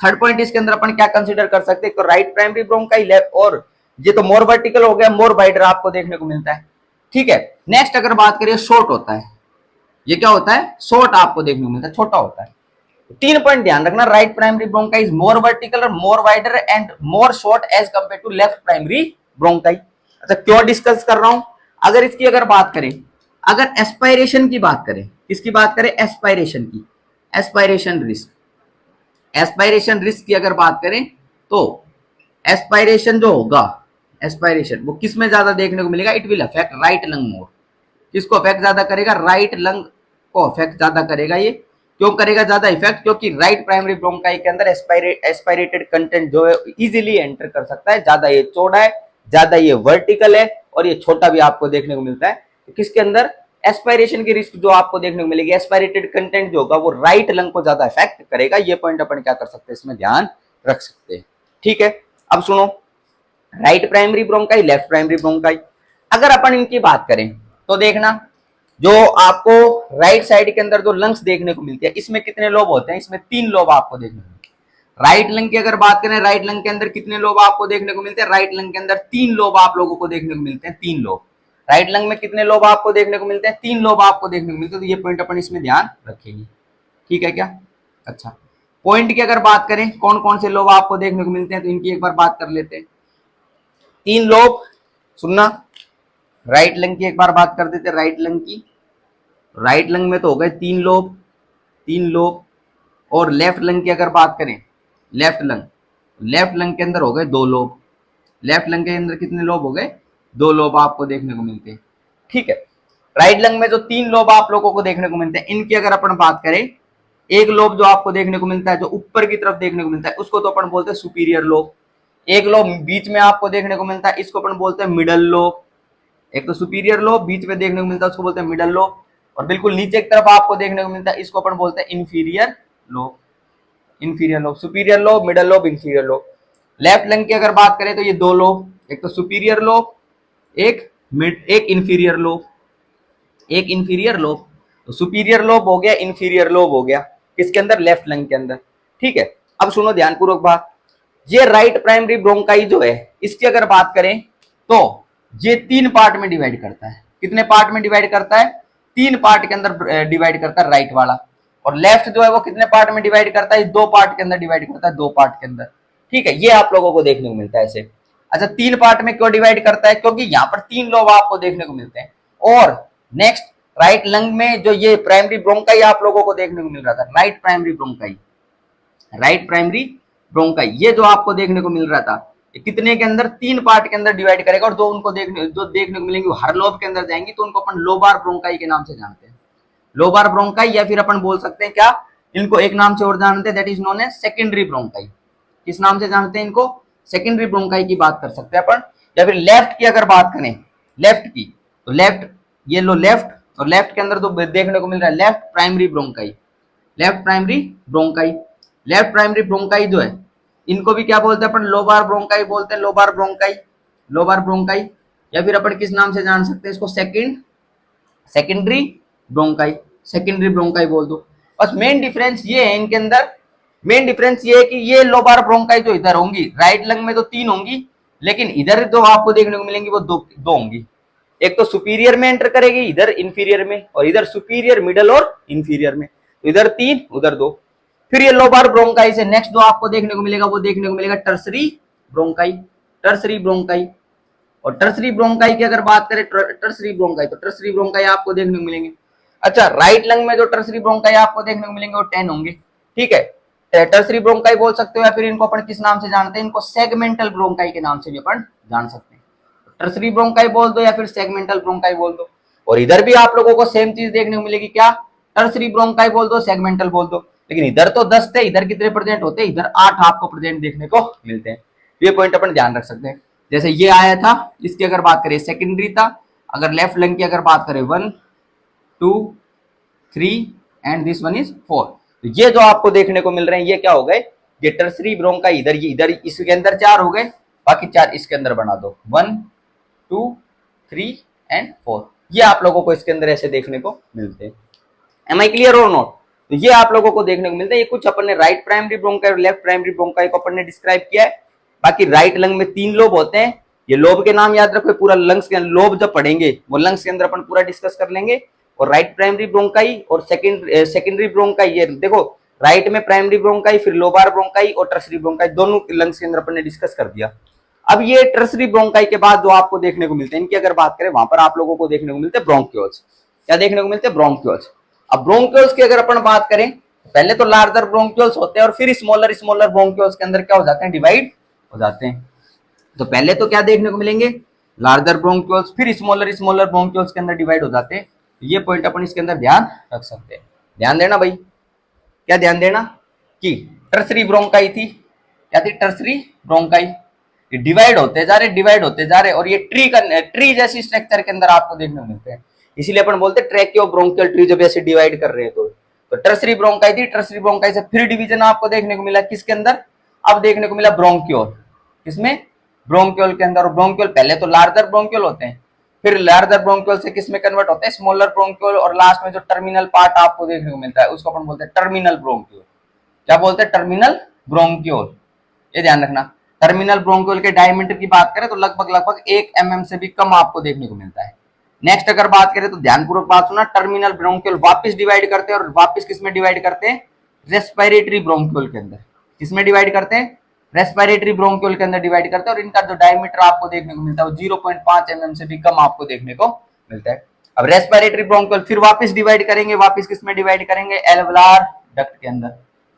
थर्ड पॉइंट इसके अंदर अपन क्या कंसीडर कर सकते हैं, तो राइट प्राइमरी ब्रोंकाई लेफ्ट, और ये तो मोर वर्टिकल हो गया, मोर वाइडर आपको देखने को मिलता है। ठीक है, नेक्स्ट अगर बात करें शॉर्ट होता है, ये क्या होता है, शॉर्ट आपको देखने को मिलता है, छोटा होता है। तीन पॉइंट ध्यान रखना, right primary bronchi is more vertical और more wider and more short as compare to left primary bronchi. अच्छा क्यों डिस्कस कर रहा हूं, अगर इसकी अगर बात करें, अगर एस्पायरेशन की बात करें, किसकी बात करें, एस्पायरेशन की, एस्पायरेशन रिस्क, एस्पायरेशन रिस्क की अगर बात करें तो एस्पायरेशन जो होगा, एस्पायरेशन वो किस में ज्यादा देखने को मिलेगा, it will affect right lung more. किसको अफेक्ट ज्यादा करेगा, राइट लंग को अफेक्ट ज्यादा करेगा। ये क्यों करेगा ज्यादा इफेक्ट, क्योंकि राइट प्राइमरी ब्रोंकाई के अंदर एस्पायरेटेड कंटेंट जो है इजीली एंटर कर सकता है, ज्यादा ये चौड़ा है, ज्यादा ये वर्टिकल है, और ये छोटा भी आपको देखने को मिलता है। तो किसके अंदर एस्पायरेशन की रिस्क जो आपको देखने को मिलेगी, एस्पायरेटेड कंटेंट जो होगा वो राइट लंग को ज्यादा इफेक्ट करेगा। ये पॉइंट अपन क्या कर सकते हैं, इसमें ध्यान रख सकते हैं। ठीक है, अब सुनो, right primary bronchi, left primary bronchi, अगर अपन इनकी बात करें तो देखना, जो आपको राइट साइड के अंदर जो लंग्स देखने को मिलती है, इसमें कितने लोब होते हैं, इसमें 3 लोब आपको देखने को मिलते हैं। राइट लंग की अगर बात करें, राइट लंग के अंदर कितने लोब आपको देखने को मिलते हैं, राइट लंग के अंदर 3 लोब आप लोगों को देखने को मिलते हैं, 3 लोब। राइट लंग में कितने लोब आपको देखने को मिलते हैं, 3 लोब आपको देखने को मिलते हैं। तो ये पॉइंट अपन इसमें ध्यान रखेंगे। ठीक है क्या, अच्छा पॉइंट की अगर बात करें कौन कौन से लोब आपको देखने को मिलते हैं, तो इनकी एक बार बात कर लेते हैं। 3 लोब, सुनना, राइट लंग की एक बार बात कर देते हैं, राइट लंग की, राइट लंग में तो हो गए 3 लोब, 3 लोब। और लेफ्ट लंग की अगर बात करें, लेफ्ट लंग, लेफ्ट लंग के अंदर हो गए 2 लोब, लेफ्ट लंग के अंदर कितने लोब हो गए, 2 लोब आपको देखने को मिलते हैं। ठीक है, राइट लंग में जो 3 लोब आप लोगों को देखने को मिलते हैं, इनकी अगर अपन बात करें, एक लोब जो आपको देखने को मिलता है जो ऊपर की तरफ देखने को मिलता है, उसको तो अपन बोलते हैं सुपीरियर लोब। एक लोब बीच में आपको देखने को मिलता है, इसको अपन बोलते हैं मिडल लोब। एक तो सुपीरियर लोब बीच में देखने को मिलता है, उसको बोलते हैं मिडल लोब, और बिल्कुल नीचे की तरफ आपको देखने को मिलता है, इसको अपन बोलते हैं inferior lobe. Inferior lobe, superior lobe, middle lobe, inferior lobe. Left lung की अगर बात करें तो ये 2 लोब, एक तो सुपीरियर लोब, एक इंफीरियर लोब, एक इंफीरियर लोब। तो सुपीरियर लोब हो गया, इंफीरियर लोब हो गया, किसके अंदर, लेफ्ट लंग के अंदर। ठीक है, अब सुनो ध्यानपूर्वक बात, ये राइट प्राइमरी ब्रोंकाई जो है, इसकी अगर बात करें तो ये 3 पार्ट में डिवाइड करता है। कितने पार्ट में डिवाइड करता है, 3 पार्ट के अंदर डिवाइड करता है राइट वाला। और लेफ्ट जो है वो कितने पार्ट में डिवाइड करता है, 2 पार्ट के अंदर डिवाइड करता है, 2 पार्ट के अंदर। ठीक है, ये आप लोगों को देखने को मिलता है ऐसे। अच्छा 3 पार्ट में क्यों डिवाइड करता है, क्योंकि यहाँ पर 3 लोब आपको देखने को मिलते हैं। और नेक्स्ट, राइट लंग में जो ये प्राइमरी ब्रोंकाई आप लोगों को देखने को मिल रहा था, right primary bronchi, right primary bronchi, ये जो आपको देखने को मिल रहा था, कितने के अंदर, 3 पार्ट के अंदर डिवाइड करेगा। और जो उनको देखने को मिलेंगे वो हर लोब के अंदर जाएंगी, तो उनको अपन लोबार ब्रोंकाई के नाम से जानते हैं, लोबार ब्रोंकाई, या फिर अपन बोल सकते हैं क्या, इनको एक नाम से और जानते हैं, that is known as secondary bronchi. किस नाम से जानते हैं इनको, सेकेंडरी ब्रोंकाई की बात कर सकते हैं अपन। या फिर लेफ्ट की अगर बात करें, लेफ्ट की, तो लेफ्ट, ये लो लेफ्ट, और लेफ्ट के अंदर तो देखने को मिल रहा है left primary bronchi, left primary bronchi. Left primary bronchi जो है, इनको भी क्या बोलते हैं अपन, लोबार ब्रोंकाई बोलते हैं, लोबार ब्रोंकाई, लोबार ब्रोंकाई। या फिर अपन किस नाम से जान सकते हैं इसको, सेकेंडरी ब्रोंकाई, सेकेंडरी ब्रोंकाई बोल दो। बस मेन डिफरेंस ये है इनके अंदर, मेन डिफरेंस ये है कि ये लोबार ब्रोंकाई जो इधर होंगी, राइट लंग में तो 3 होंगी, लेकिन इधर जो आपको देखने को मिलेंगी वो 2 होंगी। एक तो सुपीरियर में एंटर करेगी, इधर इंफीरियर में, और इधर सुपीरियर, मिडल और इंफीरियर में। तो इधर 3, उधर 2। फिर ये लोबार ब्रोंकाई से नेक्स्ट जो आपको देखने को मिलेगा, वो देखने को मिलेगा टर्सरी ब्रोंकाई, टर्सरी ब्रोंकाई। और टर्सरी ब्रोंकाई की अगर बात करें, टर्सरी ब्रोंकाई, तो टर्सरी ब्रोंकाई आपको देखने को मिलेंगे। अच्छा राइट लंग में जो टर्सरी ब्रोंकाई आपको देखने को मिलेंगे वो 10 होंगे। ठीक है, टर्सरी ब्रोंकाई बोल सकते हो, या फिर इनको अपन किस नाम से जानते हैं, इनको सेगमेंटल ब्रोंकाई के नाम से भी अपन जान सकते हैं। टर्सरी ब्रोंकाई बोल दो या फिर सेगमेंटल ब्रोंकाई बोल दो। और इधर भी आप लोगों को सेम चीज देखने को मिलेगी, क्या, टर्सरी ब्रोंकाई बोल दो, सेगमेंटल बोल दो। लेकिन इधर तो 10 थे, इधर कितने प्रेजेंट होते हैं, इधर 8 आपको प्रेजेंट देखने को मिलते हैं। ये पॉइंट अपन ध्यान रख सकते हैं। जैसे ये आया था, इसकी अगर बात करें सेकेंडरी था, अगर लेफ्ट लंग की अगर बात करें 1 2 3 एंड दिस वन इज 4। तो ये जो आपको देखने को मिल रहे हैं ये क्या हो गए, ये टर्सरी ब्रोंकाई। इधर ये इधर इसके अंदर 4 हो गए, बाकी 4 इसके अंदर बना दो, 1 2 3 एंड 4। ये आप लोगों को इसके अंदर ऐसे देखने को मिलते हैं। एम आई क्लियर और नॉट? तो ये आप लोगों को देखने को मिलता है। ये कुछ अपन ने राइट प्राइमरी ब्रोंकाई और लेफ्ट प्राइमरी ब्रोंकाई को अपन ने डिस्क्राइब किया है। बाकी राइट लंग में 3 लोब होते हैं, ये लोब के नाम याद रखो। पूरा लंग्स के लोब जब पढ़ेंगे वो लंग्स के अंदर अपन पूरा डिस्कस कर लेंगे। और राइट प्राइमरी ब्रोंकाई और सेकेंडरी ब्रोंकाई, ये देखो राइट में प्राइमरी ब्रोंकाई, फिर लोबार ब्रोंकाई और टर्सरी ब्रोंकाई, दोनों लंग्स के अंदर अपन ने डिस्कस कर दिया। अब ये टर्सरी ब्रोंकाई के बाद जो आपको देखने को मिलते हैं, इनकी अगर बात करें वहां पर आप लोगों को देखने को मिलते हैं ब्रोंक्यूल्स। क्या देखने को मिलते हैं? ब्रोंक्यूल्स। अब ब्रोंक्यूल्स की अगर अपन बात करें, पहले तो लार्जर ब्रोंक्यूल्स होते हैं और फिर स्मॉलर स्मॉलर ब्रोंक्यूल्स के अंदर क्या हो जाते हैं, डिवाइड हो जाते हैं। तो पहले तो क्या देखने को मिलेंगे, लार्जर ब्रोंक्यूल्स, फिर स्मॉलर स्मॉलर ब्रोंक्यूल्स के अंदर डिवाइड हो जाते हैं। ये पॉइंट अपन इसके अंदर ध्यान रख सकते हैं। ध्यान देना भाई, क्या ध्यान देना कि टर्सरी ब्रोंकाई थी, क्या थी, टर्सरी ब्रोंकाई। ये डिवाइड होते जा रहे, डिवाइड होते जा रहे, और ये ट्री जैसी स्ट्रक्चर के अंदर आपको देखने को मिलते हैं। इसीलिए अपन बोलते हैं ट्रैकियो ब्रोंकियल ट्री, जब ऐसे डिवाइड कर रहे हैं। तो टर्सरी ब्रोंकाई थी, टर्सरी ब्रोंकाई से फिर डिवीजन आपको देखने को मिला किसके अंदर, अब देखने को मिला ब्रोंक्यूल। किसमें? ब्रोंक्यूल के अंदर। ब्रोंक्यूल पहले तो लार्जर ब्रोंक्यूल होते हैं, फिर लार्जर ब्रोंक्यूल से किसमें कन्वर्ट होते हैं, स्मॉलर ब्रोंक्यूल, और लास्ट में जो टर्मिनल पार्ट आपको देखने को मिलता है उसको अपन बोलते हैं टर्मिनल ब्रोंक्यूल। क्या बोलते हैं? Terminal bronchiole. ये ध्यान रखना, टर्मिनल ब्रोंक्यूल के डायमीटर की बात करें तो लगभग 1 mm से भी कम आपको देखने को मिलता है। नेक्स्ट अगर बात करें तो ध्यानपूर्वक बात सुना, टर्मिनल ब्रोंक्यूल वापस डिवाइड करते हैं, और वापस किसमें डिवाइड करते हैं, रेस्पिरेटरी ब्रोंक्यूल के अंदर। किसमें डिवाइड करते हैं? रेस्पिरेटरी ब्रोंक्यूल के अंदर डिवाइड करते हैं, और इनका जो डायमीटर आपको देखने को मिलता है वो 0.5 mm से भी कम आपको देखने को मिलता है। अब रेस्पिरेटरी ब्रोंक्यूल फिर वापस डिवाइड करेंगे, वापस किसमें डिवाइड करेंगे, एल्वुलार डक्ट के अंदर।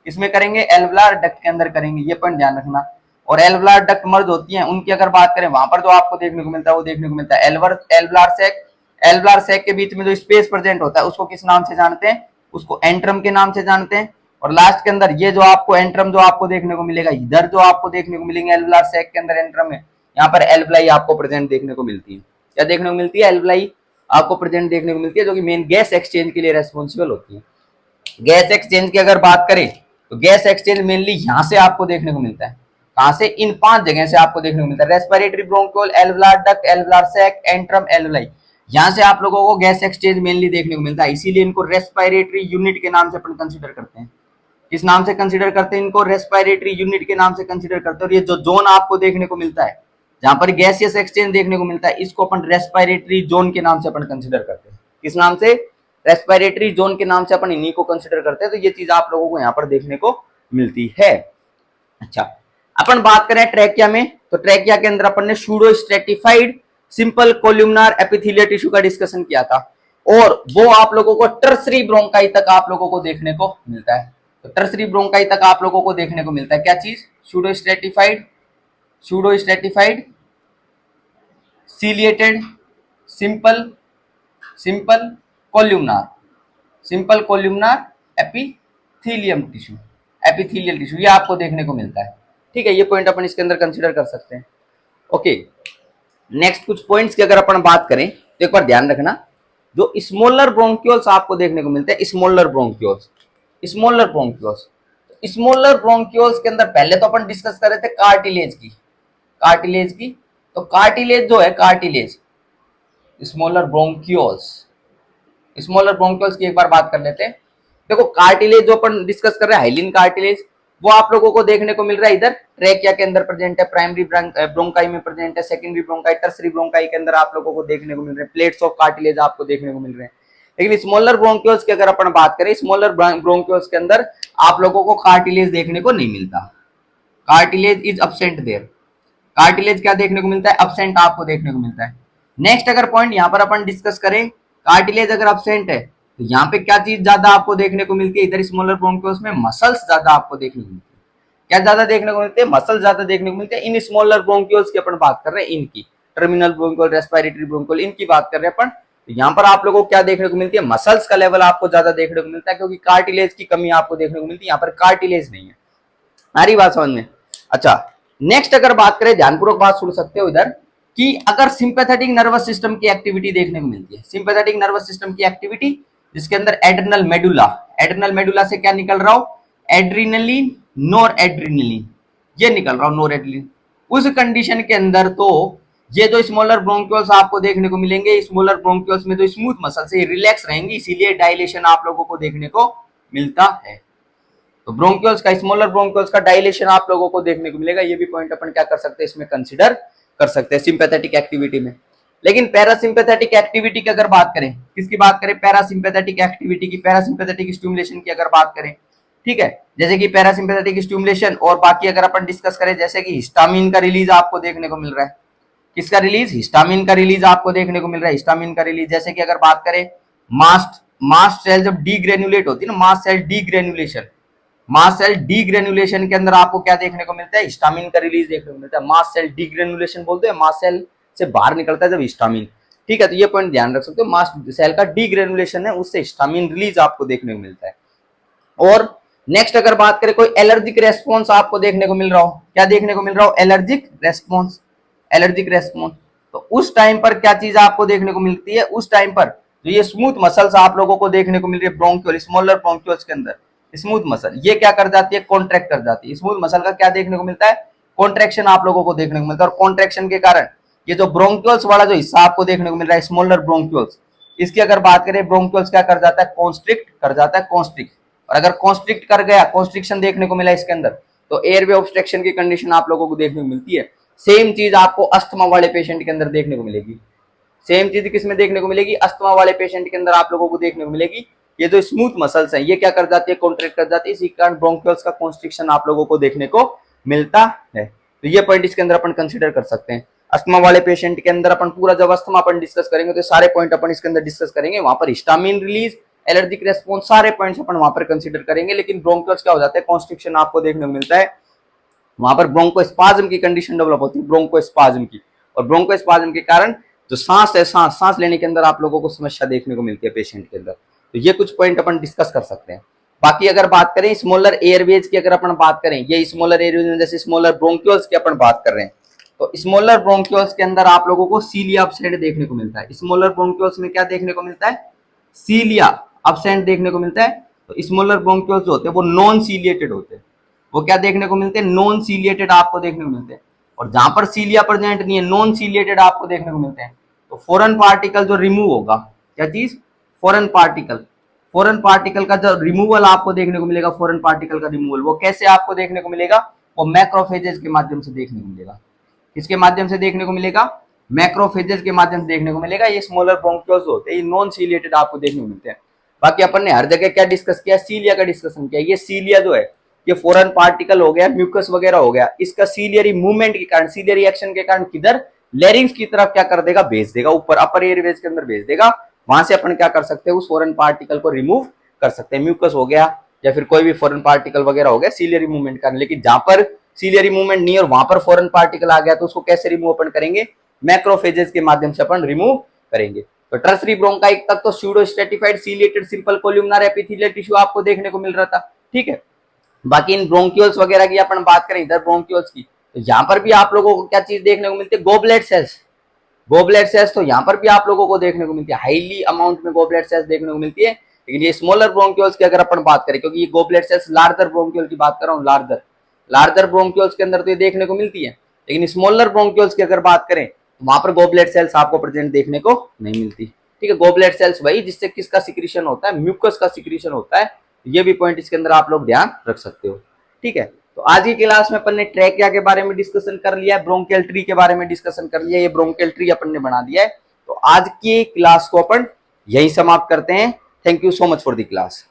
किसमें करेंगे? एल्वुलार डक्ट के अंदर करेंगे। ये पॉइंट ध्यान रखना। और एल्वुलार डक्ट मर्ज होती हैं, उनकी अगर बात करें वहां पर जो आपको देखने को मिलता है वो देखने को मिलता है एल्वुलार सैक। एल्वुलार सैक के बीच में जो स्पेस प्रेजेंट होता है उसको किस नाम से जानते हैं, उसको एंट्रम के नाम से जानते हैं। और लास्ट के अंदर ये जो आपको एंट्रम जो आपको देखने को मिलेगा, इधर जो आपको देखने को मिलेंगे एल्वुलार सैक के अंदर एंट्रम है, यहाँ पर एल्वुलाई आपको प्रेजेंट देखने को मिलती है। क्या देखने को मिलती है? एल्वुलाई आपको प्रेजेंट देखने को मिलती है, जो कि मेन गैस एक्सचेंज के लिए रेस्पॉन्सिबल होती है। गैस एक्सचेंज की अगर बात करें तो गैस एक्सचेंज मेनली यहां से आपको देखने को मिलता है। कहां से? इन 5 जगह से आपको देखने को मिलता है, respiratory bronchiole, alveolar duct, alveolar sac, antrum, alveoli. यहां से आप लोगों को गैस एक्सचेंज मेनली देखने को मिलता है, इसीलिए इनको रेस्पिरेटरी यूनिट के नाम से अपन कंसीडर करते हैं। किस नाम से कंसीडर करते हैं इनको? रेस्पिरेटरी यूनिट के नाम से कंसीडर करते हैं। और ये जो जोन आपको देखने को मिलता है जहां पर गैसियस एक्सचेंज देखने को मिलता है, इसको अपन रेस्पिरेटरी जोन के नाम से अपन कंसीडर करते हैं। किस नाम से? रेस्पिरेटरी जोन के नाम से अपन इन्हीं को कंसीडर करते हैं। तो ये चीज आप लोगों को यहाँ पर देखने को मिलती है। अच्छा, अपन बात करें ट्रैकिया में, तो ट्रैकिया के अंदर अपन ने pseudostratified simple columnar epithelial tissue का डिस्कशन किया था, और वो आप लोगों को टर्सरी ब्रोंकाई तक आप लोगों को देखने को मिलता है। तो टर्सरी ब्रोंकाई तक आप लोगों को देखने को मिलता है क्या चीज? Pseudostratified ciliated simple columnar epithelial tissue, ये आपको देखने को मिलता है। ठीक है, ये पॉइंट अपन इसके अंदर कंसीडर कर सकते हैं। ओके, नेक्स्ट कुछ पॉइंट्स की अगर अपन बात करें तो एक बार ध्यान रखना, जो स्मॉलर ब्रोंक्यूल्स आपको देखने को मिलते हैं, स्मॉलर ब्रोंक्यूल्स के अंदर पहले तो अपन डिस्कस कर रहे थे कार्टिलेज की। तो कार्टिलेज जो है, कार्टिलेज स्मॉलर ब्रोंक्यूल्स की एक बार बात कर लेते हैं। देखो कार्टिलेज जो अपन डिस्कस कर रहे हैं, हाइलिन कार्टिलेज, वो आप लोगों को देखने को मिल रहा है इधर ट्रैकिया के अंदर प्रेजेंट है, प्राइमरी ब्रोंकाई में प्रेजेंट है, सेकेंडरी ब्रोंकाई, टर्सरी ब्रोंकाई के अंदर आप लोगों को देखने को मिल रहे हैं, प्लेट्स ऑफ कार्टिलेज आपको देखने को मिल रहे हैं। लेकिन स्मॉलर ब्रोंक्यूल्स की अगर अपन बात करें, स्मॉलर ब्रोंक्यूल्स के अंदर आप लोगों को कार्टिलेज देखने को नहीं मिलता। Cartilage is absent there. Cartilage क्या देखने को मिलता है? अब्सेंट आपको देखने को मिलता है। नेक्स्ट अगर पॉइंट यहाँ पर अपन डिस्कस करें, कार्टिलेज अगर अब्सेंट है तो यहाँ पे क्या चीज ज्यादा आपको देखने को मिलती है? इधर स्मॉलर ब्रोंक्यूल्स में मसल्स ज्यादा आपको देखने को मिलती है। क्या ज्यादा देखने को मिलते हैं? मसल ज्यादा देखने को मिलते हैं। इन स्मॉलर ब्रोंक्यूल्स की अपन बात कर रहे हैं, इनकी टर्मिनल ब्रोंकियोल, रेस्पिरेटरी ब्रोंकियोल, इनकी बात कर रहे हैं अपन। तो यहाँ पर आप लोगों को क्या देखने को मिलती है, मसल्स का लेवल आपको ज्यादा देखने को मिलता है, क्योंकि कार्टिलेज की कमी आपको देखने को मिलती है, यहाँ पर कार्टिलेज नहीं है। आ रही बात समझ में? अच्छा, नेक्स्ट अगर बात करें, ध्यानपूर्वक बात सुन सकते हो इधर, कि अगर सिंपैथेटिक नर्वस सिस्टम की एक्टिविटी देखने को मिलती है, सिंपैथेटिक नर्वस सिस्टम की एक्टिविटी जिसके अंदर एड्रिनल मेडुला, एड्रिनल मेडुला से क्या निकल रहा हो, एड्रिनलिन, नोर एड्रिनलिन, ये निकल रहा हो नोर एड्रिनलिन। उस कंडीशन के अंदर तो ये जो स्मॉलर ब्रोंकियोल्स आपको देखने को मिलेंगे, स्मॉलर ब्रोंकियोल्स में तो स्मूथ मसल से रिलैक्स रहेंगी, इसीलिए डायलेशन आप लोगों को देखने को मिलता है। तो ब्रोंकियोल्स का, स्मॉलर ब्रोंकियोल्स का डायलेशन आप लोगों को देखने को मिलेगा। ये भी पॉइंट अपन क्या कर सकते हैं, इसमें कंसीडर कर सकते हैं सिंपैथेटिक एक्टिविटी में। लेकिन पैरासिम्पैथेटिक एक्टिविटी की अगर बात करें, किसकी बात करें, पैरासिम्पैथेटिक एक्टिविटी की, पैरासिम्पैथेटिक स्टिमुलेशन की अगर बात करें, ठीक है, जैसे कि पैरासिम्पैथेटिक स्टिमुलेशन और बाकी अगर अपन डिस्कस करें, जैसे कि हिस्टामिन का रिलीज आपको देखने को मिल रहा है, किसका रिलीज, हिस्टामिन का रिलीज आपको देखने को मिल रहा है, हिस्टामिन का रिलीज। जैसे कि अगर बात करें मास्ट सेल जब डीग्रेनुलेट होती है ना, मास्ट सेल डीग्रेनुलेशन, मास्ट सेल डीग्रेनुलेशन के अंदर आपको क्या देखने को मिलता है, हिस्टामिन का रिलीज देखने को मिलता है। मास्ट सेल डीग्रेनुलेशन बोलते हैं, मास्ट सेल से बाहर निकलता है जब हिस्टामिन, ठीक है, तो ये पॉइंट ध्यान रख सकते हो, मास्ट सेल का डीग्रेनुलेशन है, उससे हिस्टामिन रिलीज आपको देखने को मिलता है। और नेक्स्ट अगर बात करें, कोई एलर्जिक रेस्पॉन्स आपको देखने को मिल रहा हो, क्या देखने को मिल रहा हो, एलर्जिक रेस्पॉन्स, एलर्जिक रेस्पॉन्स, तो उस टाइम पर क्या चीज आपको देखने को मिलती है, उस टाइम पर जो ये स्मूथ मसल्स आप लोगों को देखने को मिल रही है ब्रोंकियोल, स्मॉलर ब्रोंकियोल्स के अंदर स्मूथ मसल, ये क्या कर जाती है, कॉन्ट्रैक्ट कर जाती है। स्मूथ मसल का क्या देखने को मिलता है, कॉन्ट्रैक्शन आप लोगों को देखने को मिलता है, और कॉन्ट्रैक्शन के कारण ये जो ब्रोंकियोल्स वाला जो हिस्सा आपको देखने को मिल रहा है, स्मॉलर ब्रोंकियोल्स, इसकी अगर बात करें, ब्रोंकियोल्स क्या कर जाता है, कॉन्स्ट्रिक्ट कर जाता है, कॉन्स्ट्रिक्ट, और अगर कॉन्स्ट्रिक्ट कर गया, कॉन्स्ट्रिक्शन देखने को मिला इसके अंदर, तो एयरवे ऑब्स्ट्रक्शन की कंडीशन आप लोगों को देखने को मिलती है। सेम चीज आपको अस्थमा वाले पेशेंट के अंदर देखने को मिलेगी, सेम चीज किसमें देखने को मिलेगी, अस्थमा वाले पेशेंट के अंदर आप लोगों को देखने को मिलेगी। ये जो स्मूथ मसल्स हैं, ये क्या कर जाती है, कॉन्ट्रैक्ट कर जाती है, इसी कारण ब्रोंकियोल्स का कॉन्स्ट्रिक्शन आप लोगों को देखने को मिलता है। तो ये पॉइंट इसके अंदर अपन कंसीडर कर सकते हैं। अस्थमा वाले पेशेंट के अंदर अपन पूरा जब अस्थमा अपन डिस्कस करेंगे तो सारे पॉइंट अपन इसके अंदर डिस्कस करेंगे, वहां पर हिस्टामिन रिलीज, एलर्जिक रेस्पॉन्स, सारे पॉइंट्स अपन वहां पर कंसीडर करेंगे। लेकिन ब्रोंकियोल्स क्या हो जाता है, कॉन्स्ट्रिक्शन आपको देखने को मिलता है, वहां पर ब्रोंकोस्पाज्म की कंडीशन डेवलप होती है, ब्रोंकोस्पाज्म की, और ब्रोंकोस्पाज्म के कारण जो सांस है, सांस लेने के अंदर आप लोगों को समस्या देखने को मिलती है पेशेंट के अंदर। तो ये कुछ पॉइंट अपन डिस्कस कर सकते हैं। बाकी अगर बात करें स्मॉलर एयरवेज की, अगर अपन बात करें, ये स्मॉलर एयरवेज में जैसे स्मॉलर ब्रोंकियोल्स की अपन बात कर रहे हैं, तो स्मॉलर ब्रोंकियोल्स के अंदर आप लोगों को सीलिया अब्सेंट देखने को मिलता है। स्मॉलर ब्रोंकियोल्स में क्या देखने को मिलता है, सीलिया अब्सेंट देखने को मिलता है। तो स्मॉलर ब्रोंकियोल्स होते हैं वो नॉन सीलिएटेड होते हैं, वो क्या देखने को मिलते हैं, नॉन सीलिएटेड आपको देखने को मिलते हैं। और जहां पर सीलिया प्रेजेंट नहीं है, नॉन सीलिएटेड आपको देखने को मिलते हैं। तो फॉरेन पार्टिकल जो रिमूव होगा, क्या चीज, फॉरेन पार्टिकल, फॉरेन पार्टिकल का जो रिमूवल आपको देखने को मिलेगा, फॉरेन पार्टिकल का रिमूवल, वो कैसे आपको देखने को मिलेगा, वो मैक्रोफेजेस के माध्यम से देखने को मिलेगा। किसके माध्यम से देखने को मिलेगा, मैक्रोफेजेस के माध्यम से देखने को मिलेगा। ये स्मॉलर ब्रोंकियोल्स होते हैं, ये नॉन सीलिएटेड आपको देखने को मिलते हैं। बाकी अपन ने हर जगह क्या डिस्कस किया, सीलिया का डिस्कशन किया। ये सीलिया जो है, ये फॉरेन पार्टिकल हो गया, म्यूकस वगैरह हो गया, इसका सीलियरी मूवमेंट के कारण, सीलियरी एक्शन के कारण किधर, लेरिंग्स की तरफ क्या कर देगा, भेज देगा, ऊपर अपर एयरवेज के अंदर भेज देगा। वहां से अपन क्या कर सकते हैं, उस फॉरेन पार्टिकल को रिमूव कर सकते हैं। म्यूकस हो गया या फिर कोई भी फॉरेन पार्टिकल वगैरह हो गया, सीलियरी मूवमेंट कारण। लेकिन जहां पर सीलियरी मूवमेंट नहीं है और वहां पर फॉरेन पार्टिकल आ गया, तो उसको कैसे रिमूव अपन करेंगे, मैक्रोफेजेस के माध्यम से अपन रिमूव करेंगे। तो टर्सरी ब्रोंकाई तक तो pseudostratified ciliated simple columnar epithelial tissue आपको देखने को मिल रहा था, ठीक है। बाकी इन ब्रोंकियोल्स वगैरह की अपन बात करें, इधर ब्रोंकियोल्स की, तो यहाँ पर भी आप लोगों को क्या चीज देखने को मिलती है, गोबलेट सेल्स, गोबलेट सेल्स तो यहाँ पर भी आप लोगों को देखने को मिलती है, हाईली अमाउंट में गोबलेट सेल्स देखने को मिलती है। लेकिन ये स्मॉलर ब्रोंकियोल्स की अगर अपन बात करें, क्योंकि ये गोबलेट सेल्स लार्जर ब्रोंकियोल की बात कर रहा हूँ, लार्जर ब्रोंकियोल्स के अंदर तो ये देखने को मिलती है। लेकिन स्मॉलर ब्रोंकियोल्स की अगर बात करें, तो वहां पर गोबलेट सेल्स आपको प्रेजेंट देखने को नहीं मिलती, ठीक है। गोबलेट सेल्स वही जिससे किसका सिक्रीशन होता है, म्यूकस का सिक्रीशन होता है। ये भी पॉइंट इसके अंदर आप लोग ध्यान रख सकते हो, ठीक है। तो आज की क्लास में अपन ने ट्रैकिया के बारे में डिस्कशन कर लिया, ब्रोंकियल ट्री के बारे में डिस्कशन कर लिया, ये ब्रोंकियल ट्री अपन ने बना दिया है। तो आज की क्लास को अपन यही समाप्त करते हैं। Thank you so much for the class.